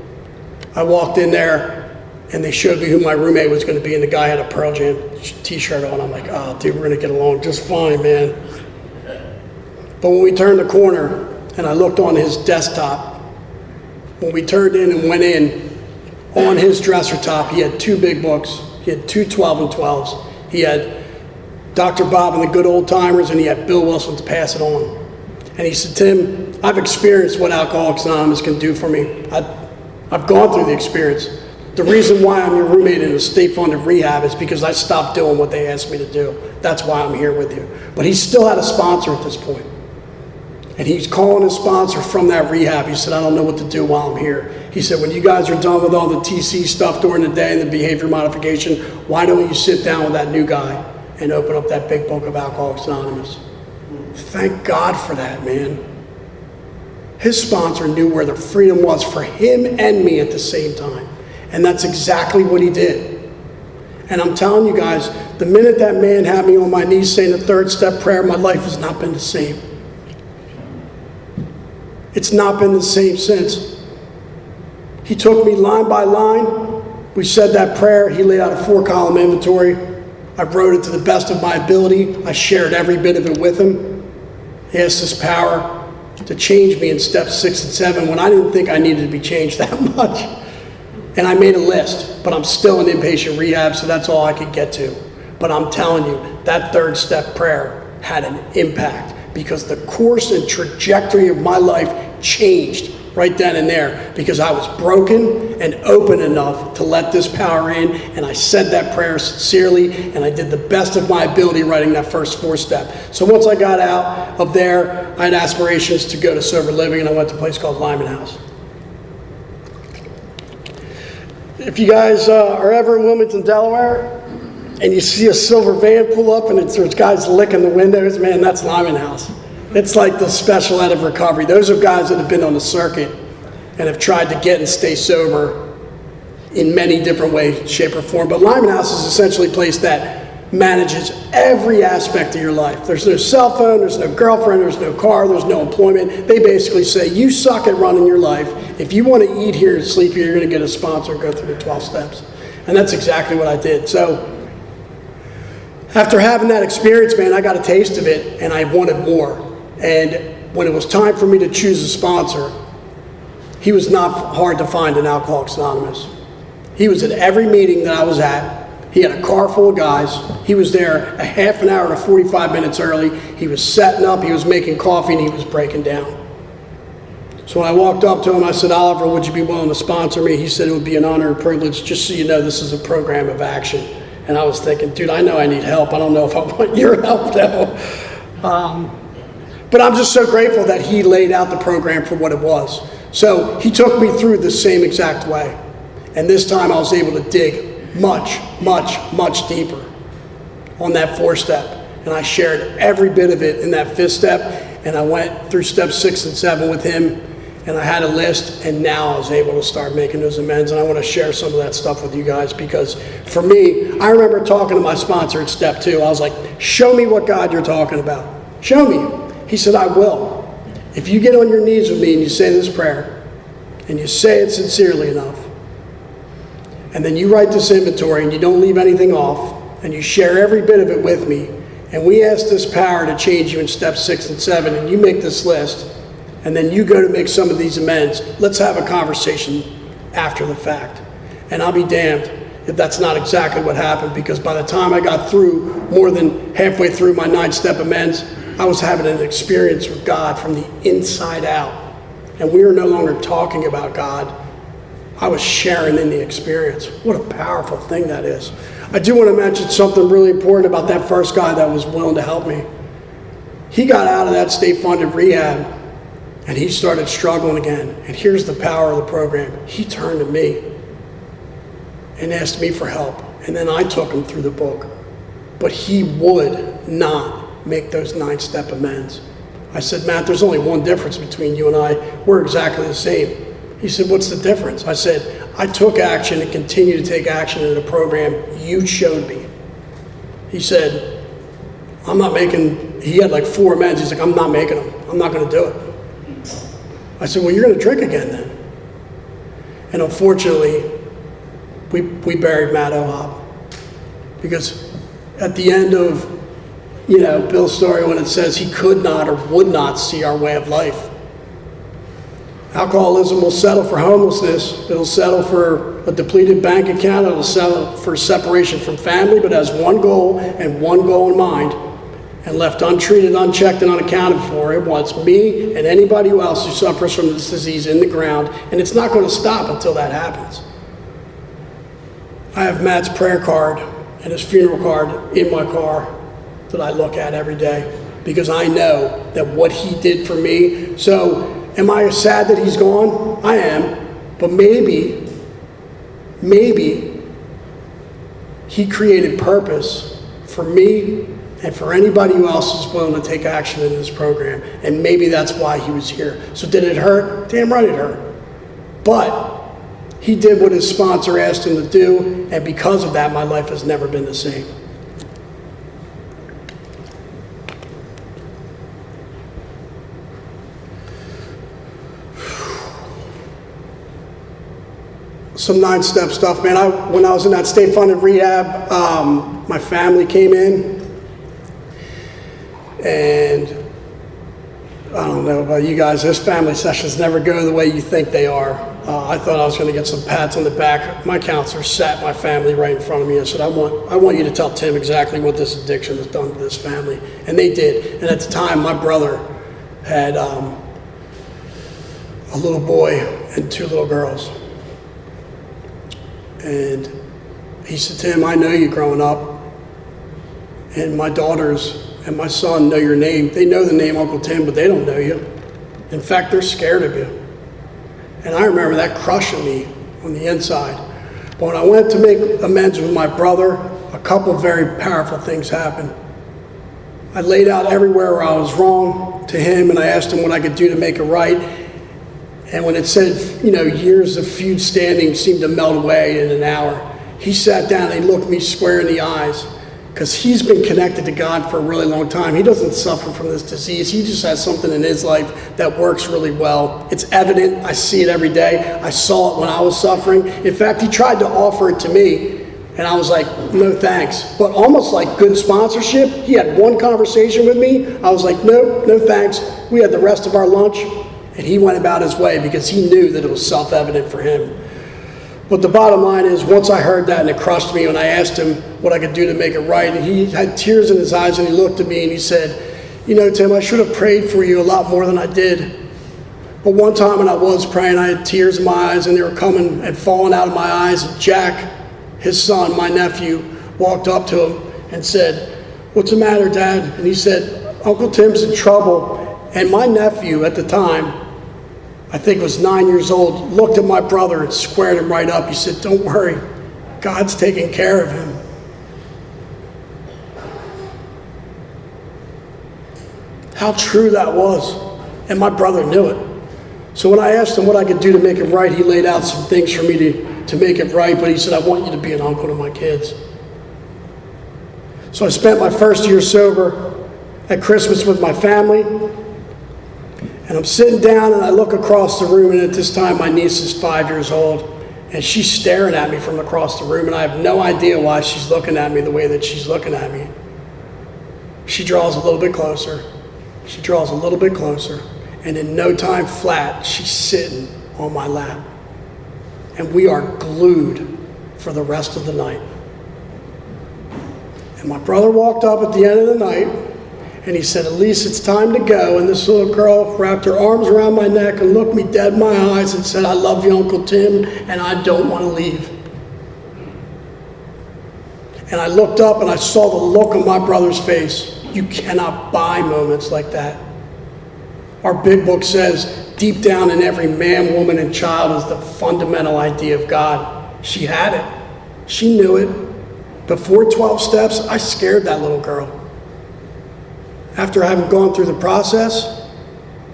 I walked in there, and they showed me who my roommate was going to be, and the guy had a Pearl Jam t-shirt on. I'm like, oh, dude, we're going to get along just fine, man. But when we turned the corner, and I looked on his desktop, when we turned in and went in, on his dresser top, he had 2 big books. He had 2 12 and 12s. He had Dr. Bob and the Good Old Timers, and he had Bill Wilson to pass it on. And he said, Tim, I've experienced what Alcoholics Anonymous can do for me. I've gone through the experience. The reason why I'm your roommate in a state-funded rehab is because I stopped doing what they asked me to do. That's why I'm here with you. But he still had a sponsor at this point. And he's calling his sponsor from that rehab. He said, I don't know what to do while I'm here. He said, when you guys are done with all the TC stuff during the day and the behavior modification, why don't you sit down with that new guy and open up that big book of Alcoholics Anonymous? Thank God for that, man. His sponsor knew where the freedom was for him and me at the same time. And that's exactly what he did. And I'm telling you guys, the minute that man had me on my knees saying the 3rd step prayer, my life has not been the same. It's not been the same since. He took me line by line. We said that prayer. He laid out a 4-column inventory. I wrote it to the best of my ability. I shared every bit of it with him. He has this power to change me in steps 6 and 7 when I didn't think I needed to be changed that much. And I made a list, but I'm still in inpatient rehab, so that's all I could get to. But I'm telling you, that 3rd step prayer had an impact because the course and trajectory of my life changed right then and there because I was broken and open enough to let this power in, and I said that prayer sincerely, and I did the best of my ability writing that first 4 step. So once I got out of there, I had aspirations to go to sober living, and I went to a place called Lyman House. If you guys are ever in Wilmington, Delaware, and you see a silver van pull up and there's guys licking the windows, man, that's Lyman House. It's like the special ed of recovery. Those are guys that have been on the circuit and have tried to get and stay sober in many different ways, shape, or form. But Lyman House is essentially a place that manages every aspect of your life. There's no cell phone, there's no girlfriend, there's no car, there's no employment. They basically say, you suck at running your life. If you want to eat here and sleep here, you're going to get a sponsor and go through the 12 steps. And that's exactly what I did. So after having that experience, man, I got a taste of it and I wanted more. And when it was time for me to choose a sponsor, he was not hard to find in Alcoholics Anonymous. He was at every meeting that I was at. He had a car full of guys. He was there a half an hour to 45 minutes early. He was setting up, he was making coffee, and he was breaking down. So when I walked up to him, I said, Oliver, would you be willing to sponsor me? He said it would be an honor and privilege, just so you know this is a program of action. And I was thinking, dude, I know I need help. I don't know if I want your help though. But I'm just so grateful that he laid out the program for what it was. So he took me through the same exact way. And this time I was able to dig much, much, much deeper on that 4-step. And I shared every bit of it in that 5th step. And I went through steps 6 and 7 with him. And I had a list, and now I was able to start making those amends. And I want to share some of that stuff with you guys, because for me, I remember talking to my sponsor at step 2. I was like, show me what God you're talking about. Show me. He said, I will. If you get on your knees with me and you say this prayer, and you say it sincerely enough, and then you write this inventory and you don't leave anything off, and you share every bit of it with me, and we ask this power to change you in steps 6 and 7, and you make this list, and then you go to make some of these amends, let's have a conversation after the fact. And I'll be damned if that's not exactly what happened, because by the time I got through, more than halfway through my 9-step amends, I was having an experience with God from the inside out. And we were no longer talking about God. I was sharing in the experience. What a powerful thing that is. I do want to mention something really important about that first guy that was willing to help me. He got out of that state-funded rehab, and he started struggling again. And here's the power of the program. He turned to me and asked me for help. And then I took him through the book. But he would not make those 9-step amends. I said, Matt, there's only one difference between you and I. We're exactly the same. He said, what's the difference? I said, I took action and continue to take action in the program you showed me. He said, I'm not making, he had like 4 amends. He's like, I'm not making them. I'm not going to do it. I said, well, you're going to drink again then. And unfortunately, we buried Matt Ohab. Because at the end of, Bill's story, when it says he could not or would not see our way of life, alcoholism will settle for homelessness. It'll settle for a depleted bank account. It'll settle for separation from family, but has one goal and one goal in mind. And left untreated, unchecked, and unaccounted for, it wants me and anybody else who suffers from this disease in the ground, and it's not going to stop until that happens. I have Matt's prayer card and his funeral card in my car that I look at every day, because I know that what he did for me. So am I sad that he's gone? I am. But maybe he created purpose for me and for anybody who else is willing to take action in this program. And maybe that's why he was here. So did it hurt? Damn right it hurt. But he did what his sponsor asked him to do, and because of that, my life has never been the same. Some 9-step stuff, man. When I was in that state-funded rehab, my family came in, and I don't know about you guys, those family sessions never go the way you think they are. I thought I was going to get some pats on the back. My counselor sat my family right in front of me and said, I want you to tell Tim exactly what this addiction has done to this family. And they did. And at the time, my brother had a little boy and 2 little girls. And he said, Tim, I know you growing up, and my daughters and my son know your name. They know the name Uncle Tim, but they don't know you. In fact, they're scared of you. And I remember that crushing me on the inside. But when I went to make amends with my brother, a couple very powerful things happened. I laid out everywhere where I was wrong to him, and I asked him what I could do to make it right. And when it said, years of feud standing seemed to melt away in an hour, he sat down and he looked me square in the eyes, because he's been connected to God for a really long time. He doesn't suffer from this disease. He just has something in his life that works really well. It's evident. I see it every day. I saw it when I was suffering. In fact, he tried to offer it to me, and I was like, no thanks. But almost like good sponsorship, he had one conversation with me. I was like, no thanks. We had the rest of our lunch, And he went about his way because he knew that it was self-evident for him. But the bottom line is, once I heard that and it crushed me, when I asked him what I could do to make it right, and he had tears in his eyes and he looked at me and he said, you know, Tim, I should have prayed for you a lot more than I did. But one time when I was praying, I had tears in my eyes and they were coming and falling out of my eyes. And Jack, his son, my nephew, walked up to him and said, what's the matter, Dad? And he said, Uncle Tim's in trouble. And my nephew at the time, I think was 9 years old, looked at my brother and squared him right up. He said, don't worry, God's taking care of him. How true that was. And my brother knew it. So when I asked him what I could do to make it right, he laid out some things for me to make it right, but he said, I want you to be an uncle to my kids. So I spent my first year sober at Christmas with my family, and I'm sitting down and I look across the room, and at this time my niece is 5 years old, and she's staring at me from across the room, and I have no idea why she's looking at me the way that she's looking at me. She draws a little bit closer. She draws a little bit closer. And in no time flat, she's sitting on my lap. And we are glued for the rest of the night. And my brother walked up at the end of the night, and he said, Elise, it's time to go. And this little girl wrapped her arms around my neck and looked me dead in my eyes and said, I love you, Uncle Tim, and I don't want to leave. And I looked up and I saw the look on my brother's face. You cannot buy moments like that. Our big book says, deep down in every man, woman, and child is the fundamental idea of God. She had it. She knew it. Before 12 steps, I scared that little girl. After having gone through the process,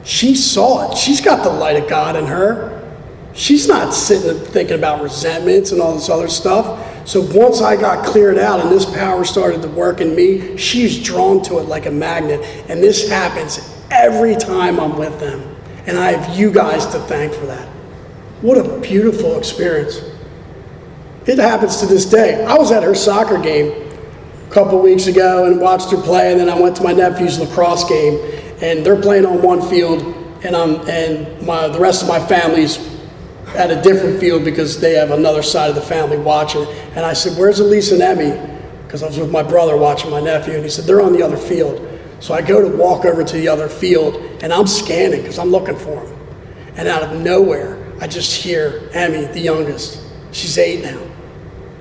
she saw it. She's got the light of God in her. She's not sitting and thinking about resentments and all this other stuff. So once I got cleared out and this power started to work in me, she's drawn to it like a magnet. And this happens every time I'm with them. And I have you guys to thank for that. What a beautiful experience. It happens to this day. I was at her soccer game a couple weeks ago and watched her play, and then I went to my nephew's lacrosse game, and they're playing on one field, and the rest of my family's at a different field because they have another side of the family watching. And I said, where's Elise and Emmy? Because I was with my brother watching my nephew, and he said, they're on the other field. So I go to walk over to the other field, and I'm scanning because I'm looking for them. And out of nowhere, I just hear Emmy, the youngest. She's 8 now.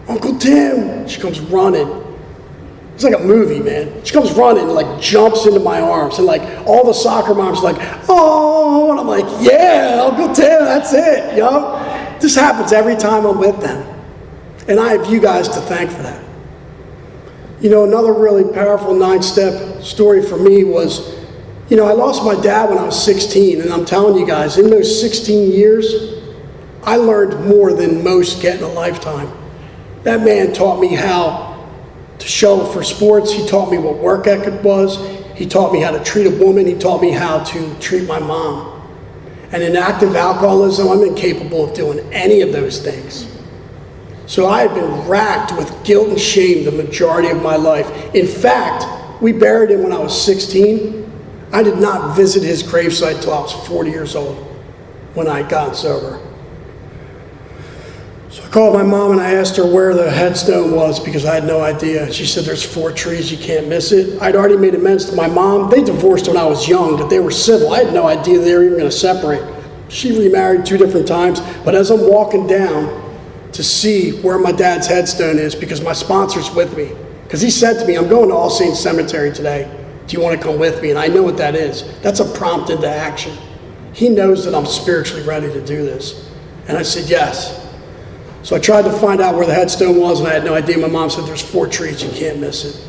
Uncle Tim! She comes running. It's like a movie, man. She comes running and like jumps into my arms, and like all the soccer moms are like, oh, and I'm like, yeah, Uncle Tim, that's it, yo. This happens every time I'm with them. And I have you guys to thank for that. You know, another really powerful 9-step story for me was, you know, I lost my dad when I was 16, and I'm telling you guys, in those 16 years, I learned more than most get in a lifetime. That man taught me how to show up for sports. He taught me what work ethic was. He taught me how to treat a woman. He taught me how to treat my mom. And in active alcoholism, I'm incapable of doing any of those things. So I had been racked with guilt and shame the majority of my life. In fact, we buried him when I was 16. I did not visit his gravesite until I was 40 years old when I got sober. So I called my mom and I asked her where the headstone was because I had no idea. She said, there's 4 trees, you can't miss it. I'd already made amends to my mom. They divorced when I was young, but they were civil. I had no idea they were even going to separate. She remarried 2 different times, but as I'm walking down to see where my dad's headstone is, because my sponsor's with me, because he said to me, I'm going to All Saints Cemetery today. Do you want to come with me? And I know what that is. That's a prompt into action. He knows that I'm spiritually ready to do this. And I said, yes. So I tried to find out where the headstone was, and I had no idea. My mom said, there's 4 trees, you can't miss it.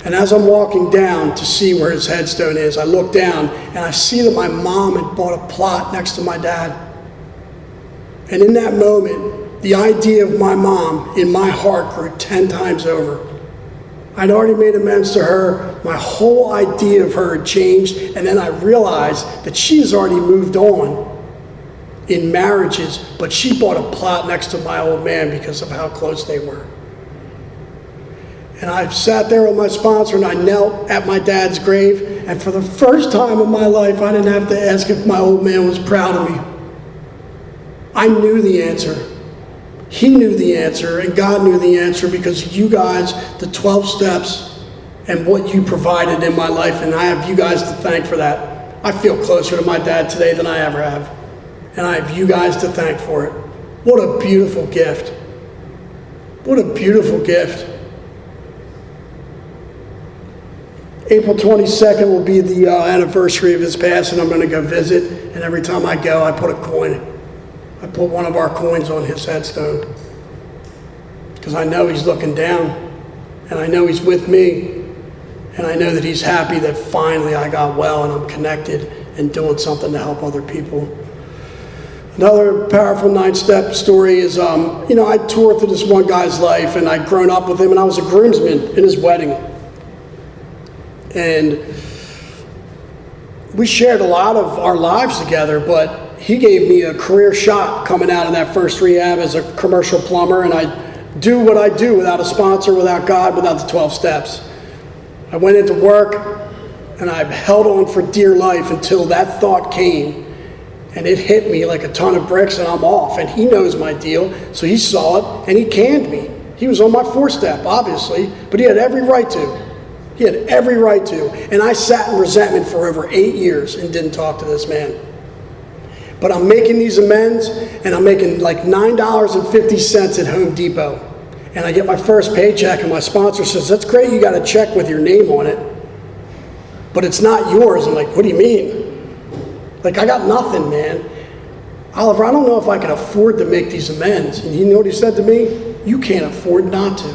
And as I'm walking down to see where his headstone is, I look down, and I see that my mom had bought a plot next to my dad. And in that moment, the idea of my mom in my heart grew 10 times over. I'd already made amends to her. My whole idea of her had changed, and then I realized that she has already moved on in marriages, but she bought a plot next to my old man because of how close they were. And I sat there with my sponsor and I knelt at my dad's grave And for the first time in my life, I didn't have to ask if my old man was proud of me. I knew the answer. He knew the answer, and God knew the answer, because you guys, the 12 steps, and what you provided in my life, and I have you guys to thank for that. I feel closer to my dad today than I ever have, and I have you guys to thank for it. What a beautiful gift. What a beautiful gift. April 22nd will be the anniversary of his passing. I'm going to go visit, and every time I go, I put a coin. I put one of our coins on his headstone, because I know he's looking down, and I know he's with me, and I know that he's happy that finally I got well and I'm connected and doing something to help other people. Another powerful 9-step story is, I toured through this one guy's life, and I'd grown up with him, and I was a groomsman in his wedding. And we shared a lot of our lives together, but he gave me a career shot coming out of that first rehab as a commercial plumber, and I do what I do without a sponsor, without God, without the 12 steps. I went into work, and I held on for dear life until that thought came, and it hit me like a ton of bricks, and I'm off. And he knows my deal, so he saw it, and he canned me. He was on my 4-step, obviously, but he had every right to. He had every right to. And I sat in resentment for over 8 years and didn't talk to this man. But I'm making these amends, and I'm making like $9.50 at Home Depot. And I get my first paycheck, and my sponsor says, "That's great, you got a check with your name on it, but it's not yours." I'm like, "What do you mean?" Like, I got nothing, man. "Oliver, I don't know if I can afford to make these amends." And you know what he said to me? "You can't afford not to."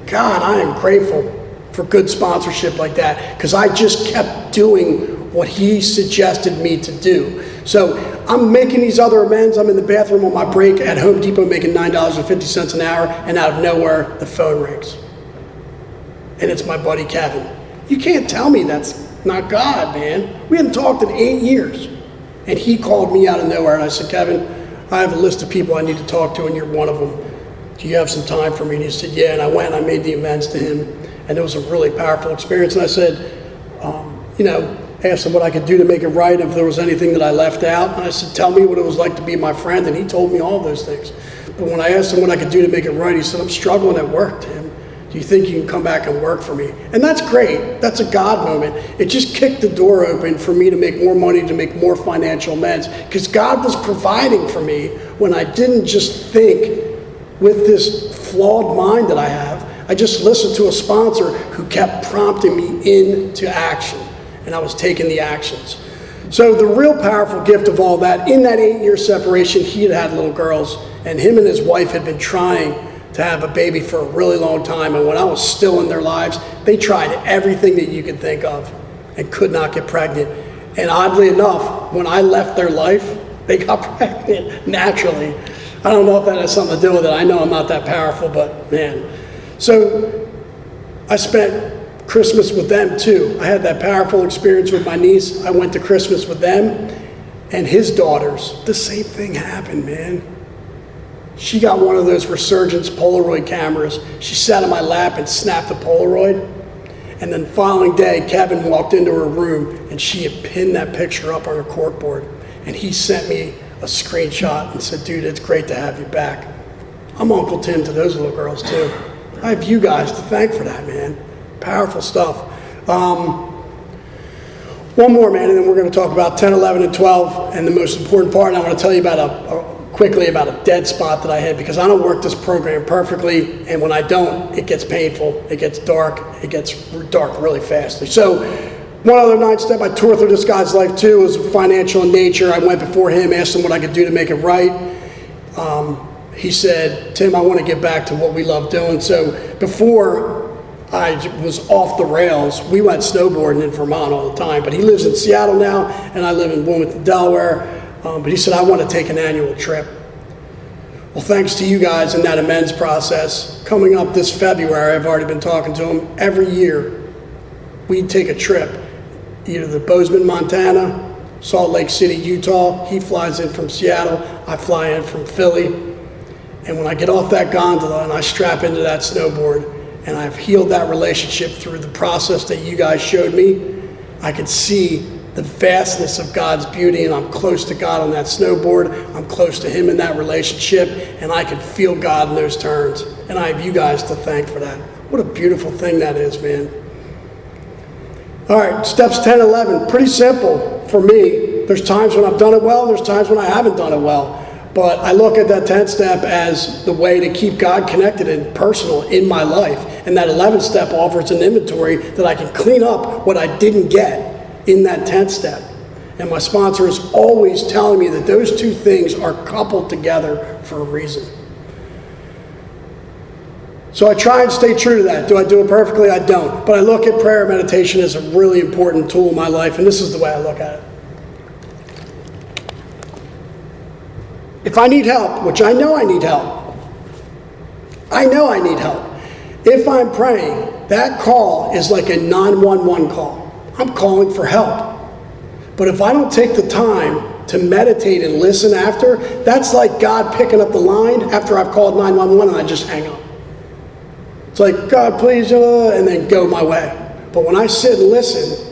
God, I am grateful for good sponsorship like that, because I just kept doing what he suggested me to do. So I'm making these other amends. I'm in the bathroom on my break at Home Depot making $9.50 an hour, and out of nowhere, the phone rings. And it's my buddy Kevin. You can't tell me that's not God, man. We hadn't talked in 8 years. And he called me out of nowhere, and I said, "Kevin, I have a list of people I need to talk to, and you're one of them. Do you have some time for me?" And he said, "Yeah." And I went and I made the amends to him, and it was a really powerful experience. And I said, asked him what I could do to make it right, if there was anything that I left out. And I said, "Tell me what it was like to be my friend." And he told me all those things. But when I asked him what I could do to make it right, he said, "I'm struggling at work, Tim. Do you think you can come back and work for me?" And that's great. That's a God moment. It just kicked the door open for me to make more money, to make more financial amends, because God was providing for me when I didn't just think with this flawed mind that I have. I just listened to a sponsor who kept prompting me into action, and I was taking the actions. So the real powerful gift of all that, in that 8-year separation, he had had little girls, and him and his wife had been trying to have a baby for a really long time. And when I was still in their lives, they tried everything that you could think of and could not get pregnant. And oddly enough, when I left their life, they got pregnant naturally. I don't know if that has something to do with it. I know I'm not that powerful, but man. So I spent Christmas with them too. I had that powerful experience with my niece. I went to Christmas with them and his daughters. The same thing happened, man. She got one of those Resurgence Polaroid cameras. She sat on my lap and snapped the Polaroid. And then the following day, Kevin walked into her room and she had pinned that picture up on her corkboard. And he sent me a screenshot and said, "Dude, it's great to have you back." I'm Uncle Tim to those little girls too. I have you guys to thank for that, man. Powerful stuff. One more, man, and then we're going to talk about 10, 11, and 12. And the most important part, and I want to tell you about quickly about a dead spot that I had, because I don't work this program perfectly, and when I don't, it gets painful, it gets dark really fast. So one other 9-step, I toured through this guy's life too. It was financial in nature. I went before him, asked him what I could do to make it right. He said, "Tim, I want to get back to what we love doing." So before I was off the rails, we went snowboarding in Vermont all the time, but he lives in Seattle now, and I live in Wilmington, Delaware. But he said, "I want to take an annual trip." Well, thanks to you guys in that amends process, coming up this February, I've already been talking to him. Every year, we take a trip, either to Bozeman, Montana, Salt Lake City, Utah. He flies in from Seattle. I fly in from Philly. And when I get off that gondola and I strap into that snowboard, and I've healed that relationship through the process that you guys showed me, I could see the vastness of God's beauty, and I'm close to God on that snowboard. I'm close to Him in that relationship, and I can feel God in those turns. And I have you guys to thank for that. What a beautiful thing that is, man. All right, steps 10, 11, pretty simple for me. There's times when I've done it well, there's times when I haven't done it well. But I look at that 10th step as the way to keep God connected and personal in my life. And that 11th step offers an inventory that I can clean up what I didn't get in that 10th step. And my sponsor is always telling me that those two things are coupled together for a reason. So I try and stay true to that. Do I do it perfectly? I don't. But I look at prayer and meditation as a really important tool in my life, and this is the way I look at it. If I need help, which I know I need help, if I'm praying, that call is like a 911 call. I'm calling for help. But if I don't take the time to meditate and listen after, that's like God picking up the line after I've called 911 and I just hang up. It's like, God, please, and then go my way. But when I sit and listen,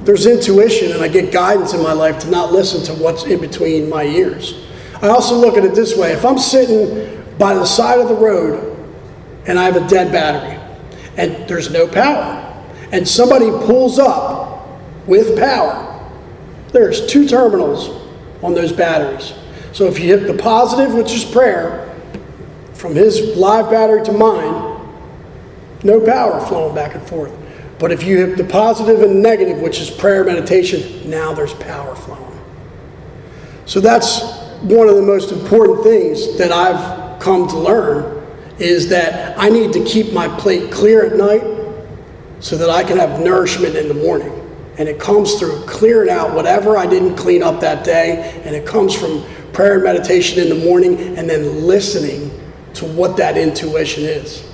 there's intuition, and I get guidance in my life to not listen to what's in between my ears. I also look at it this way. If I'm sitting by the side of the road and I have a dead battery and there's no power, and somebody pulls up with power, there's 2 terminals on those batteries. So if you hit the positive, which is prayer, from his live battery to mine, no power flowing back and forth. But if you hit the positive and negative, which is prayer, meditation, now there's power flowing. So that's one of the most important things that I've come to learn, is that I need to keep my plate clear at night so that I can have nourishment in the morning. And it comes through clearing out whatever I didn't clean up that day, and it comes from prayer and meditation in the morning, and then listening to what that intuition is.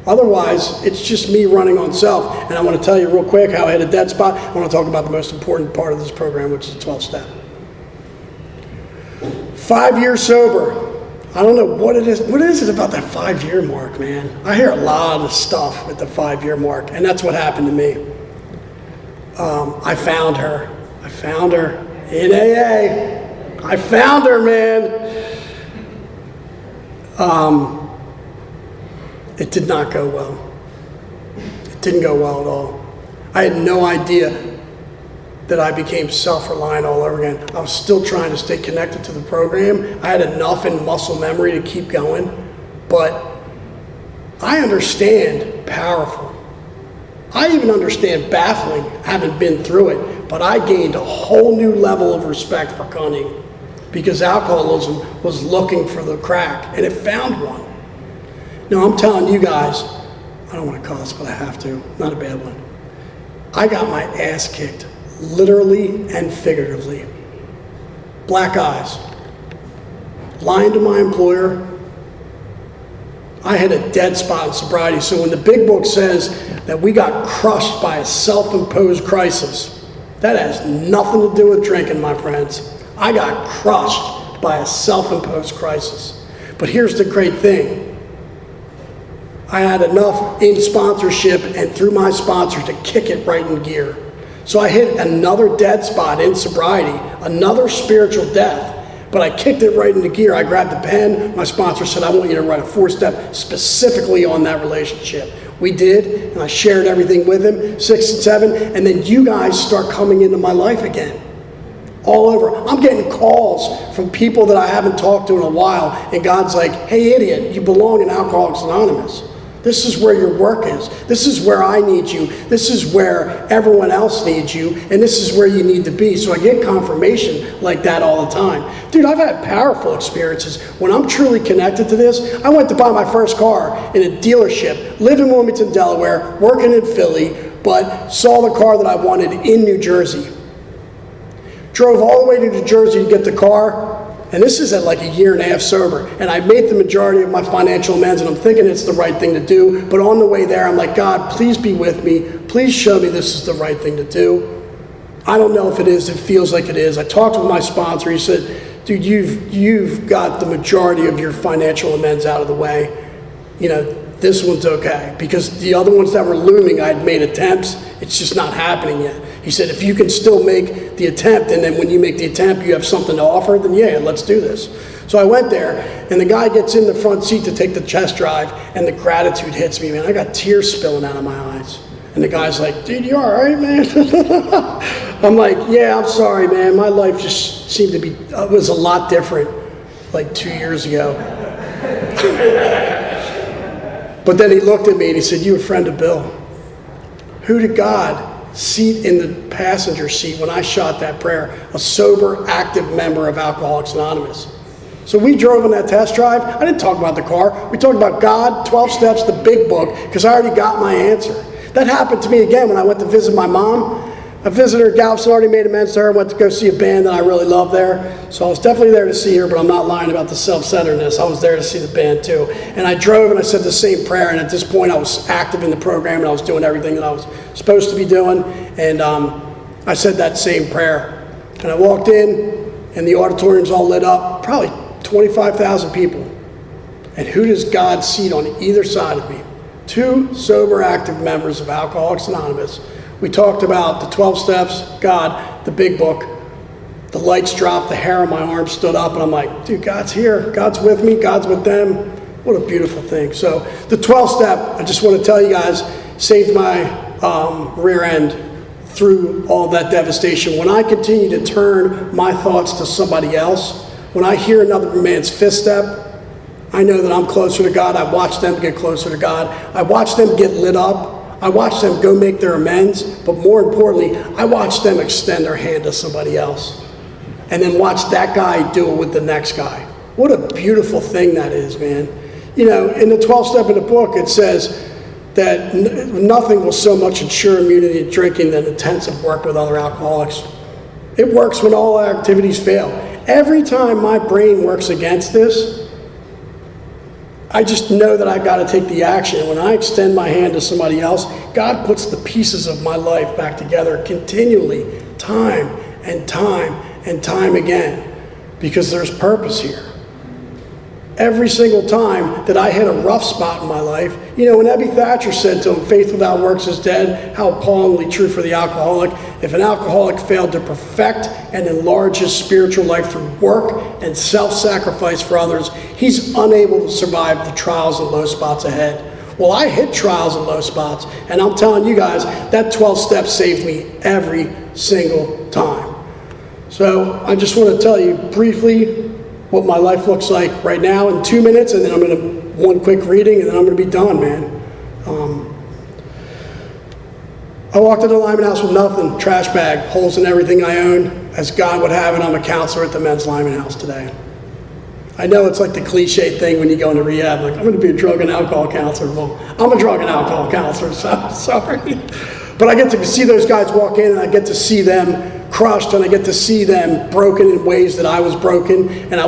Otherwise, it's just me running on self. And I want to tell you real quick how I hit a dead spot. I want to talk about the most important part of this program, which is the 12th step. 5 years sober. I don't know what it is. What is it about that 5-year mark, man? I hear a lot of stuff at the 5-year mark, and that's what happened to me. I found her. I found her in AA. I found her, man. It did not go well. It didn't go well at all. I had no idea that I became self-reliant all over again. I was still trying to stay connected to the program. I had enough in muscle memory to keep going, but I understand powerful. I even understand baffling. I haven't been through it, but I gained a whole new level of respect for cunning, because alcoholism was looking for the crack, and it found one. Now, I'm telling you guys, I don't want to cuss, but I have to. Not a bad one. I got my ass kicked, literally and figuratively. Black eyes. Lying to my employer. I had a dead spot in sobriety. So when the big book says that we got crushed by a self-imposed crisis, that has nothing to do with drinking, my friends. I got crushed by a self-imposed crisis. But here's the great thing. I had enough in sponsorship and through my sponsor to kick it right in gear. So I hit another dead spot in sobriety, another spiritual death, but I kicked it right into gear. I grabbed the pen. My sponsor said, I want you to write a 4-step specifically on that relationship. We did, and I shared everything with him, 6 and 7, and then you guys start coming into my life again. All over. I'm getting calls from people that I haven't talked to in a while, and God's like, hey, idiot, you belong in Alcoholics Anonymous. This is where your work is. This is where I need you. This is where everyone else needs you, and this is where you need to be. So I get confirmation like that all the time. Dude, I've had powerful experiences. When I'm truly connected to this, I went to buy my first car in a dealership, live in Wilmington, Delaware, working in Philly, but saw the car that I wanted in New Jersey. Drove all the way to New Jersey to get the car, and this is at like a year and a half sober, and I made the majority of my financial amends, and I'm thinking it's the right thing to do, but on the way there, I'm like, God, please be with me. Please show me this is the right thing to do. I don't know if it is. It feels like it is. I talked with my sponsor. He said, dude, you've got the majority of your financial amends out of the way. You know, this one's okay, because the other ones that were looming, I'd made attempts, it's just not happening yet. He said, if you can still make the attempt, and then when you make the attempt, you have something to offer, then yeah, let's do this. So I went there, and the guy gets in the front seat to take the test drive, and the gratitude hits me, man. I got tears spilling out of my eyes. And the guy's like, dude, you all right, man? I'm like, yeah, I'm sorry, man. My life just seemed to be, it was a lot different like 2 years ago. But then he looked at me and he said, you a friend of Bill? Who did God seat in the passenger seat when I shot that prayer? A sober, active member of Alcoholics Anonymous. So we drove on that test drive. I didn't talk about the car. We talked about God, 12 steps, the big book, because I already got my answer. That happened to me again when I went to visit my mom. I visited her, Galveston, already made amends to her, went to go see a band that I really love there. So I was definitely there to see her, but I'm not lying about the self-centeredness. I was there to see the band too. And I drove and I said the same prayer, and at this point I was active in the program and I was doing everything that I was supposed to be doing. And I said that same prayer. And I walked in and the auditorium's all lit up, probably 25,000 people. And who does God seat on either side of me? 2 sober, active members of Alcoholics Anonymous. We talked about the 12 steps, God, the big book. The lights dropped, the hair on my arm stood up, and I'm like, dude, God's here. God's with me. God's with them. What a beautiful thing. So the 12th step, I just want to tell you guys, saved my rear end through all that devastation. When I continue to turn my thoughts to somebody else, when I hear another man's fifth step, I know that I'm closer to God. I watch them get closer to God. I watch them get lit up. I watch them go make their amends. But more importantly, I watch them extend their hand to somebody else. And then watch that guy do it with the next guy. What a beautiful thing that is, man. You know, in the 12th step of the book, it says that nothing will so much ensure immunity to drinking than intensive work with other alcoholics. It works when all activities fail. Every time my brain works against this, I just know that I got to take the action. When I extend my hand to somebody else, God puts the pieces of my life back together continually, time and time and time again, because there's purpose here. Every single time that I hit a rough spot in my life, you know, when Ebby Thatcher said to him, faith without works is dead, how appallingly true for the alcoholic. If an alcoholic failed to perfect and enlarge his spiritual life through work and self-sacrifice for others, he's unable to survive the trials and low spots ahead. Well, I hit trials and low spots, and I'm telling you guys, that 12 steps saved me every single time. So I just want to tell you briefly what my life looks like right now in 2 minutes, and then I'm going to one quick reading, and then I'm going to be done, man. I walked into the Lyman House with nothing, trash bag, holes in everything I own. As God would have it, I'm a counselor at the Men's Lyman House today. I know it's like the cliche thing when you go into rehab, like, I'm going to be a drug and alcohol counselor. Well, I'm a drug and alcohol counselor, so sorry. But I get to see those guys walk in, and I get to see them crushed, and I get to see them broken in ways that I was broken, and I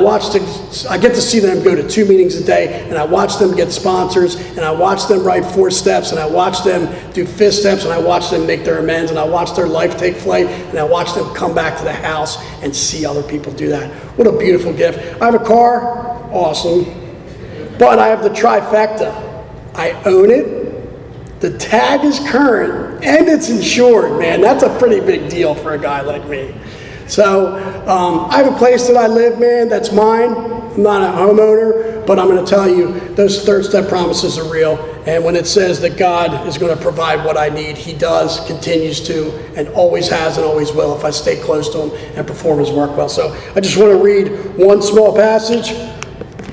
get to see them go to 2 meetings a day, and I watch them get sponsors, and I watch them write 4 steps, and I watch them do 5th steps, and I watch them make their amends, and I watch their life take flight, and I watch them come back to the house and see other people do that. What a beautiful gift. I have a car, awesome, but I have the trifecta. I own it, the tag is current, and it's insured, man. That's a pretty big deal for a guy like me. So I have a place that I live, man, that's mine. I'm not a homeowner, but I'm going to tell you, those third step promises are real. And when it says that God is going to provide what I need, he does, continues to, and always has and always will if I stay close to him and perform his work well. So I just want to read one small passage.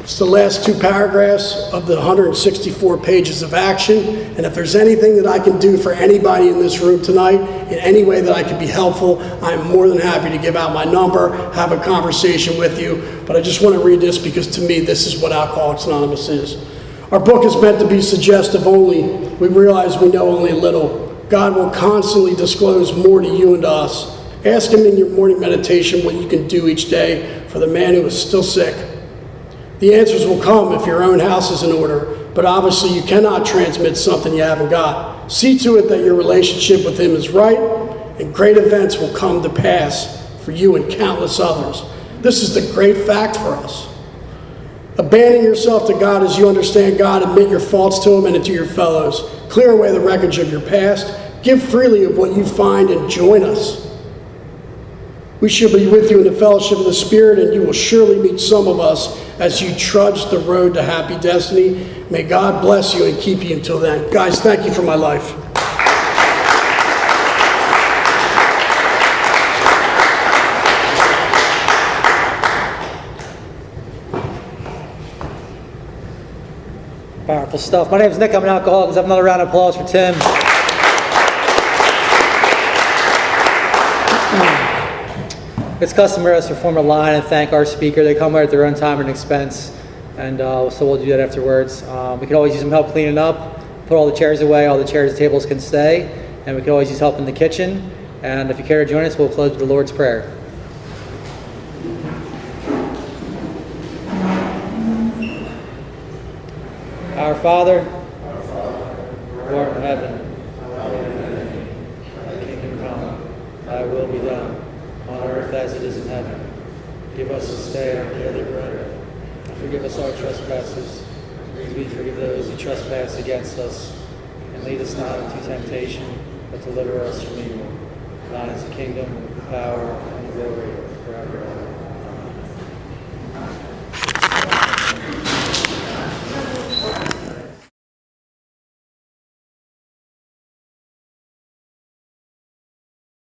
It's the last 2 paragraphs of the 164 pages of action. And if there's anything that I can do for anybody in this room tonight, in any way that I can be helpful, I'm more than happy to give out my number, have a conversation with you. But I just want to read this because to me, this is what Alcoholics Anonymous is. Our book is meant to be suggestive only. We realize we know only a little. God will constantly disclose more to you and to us. Ask him in your morning meditation what you can do each day for the man who is still sick. The answers will come if your own house is in order, but obviously you cannot transmit something you haven't got. See to it that your relationship with him is right, and great events will come to pass for you and countless others. This is the great fact for us. Abandon yourself to God as you understand God. Admit your faults to Him and to your fellows. Clear away the wreckage of your past. Give freely of what you find and join us. We shall be with you in the fellowship of the Spirit, and you will surely meet some of us as you trudge the road to happy destiny. May God bless you and keep you until then. Guys, thank you for my life. Powerful stuff. My name is Nick. I'm an alcoholic. Let's have another round of applause for Tim. It's customary us to form a line and thank our speaker. They come here at their own time and expense, and so we'll do that afterwards. We could always use some help cleaning up, put all the chairs away, all the chairs and tables can stay, and we could always use help in the kitchen. And if you care to join us, we'll close with the Lord's Prayer. Our Father, who art in heaven, thy kingdom come, thy will be done, on earth as it is in heaven. Give us this day our daily bread, and forgive us our trespasses, as we forgive those who trespass against us. And lead us not into temptation, but deliver us from evil. Thine is the kingdom, the power, and the glory forever.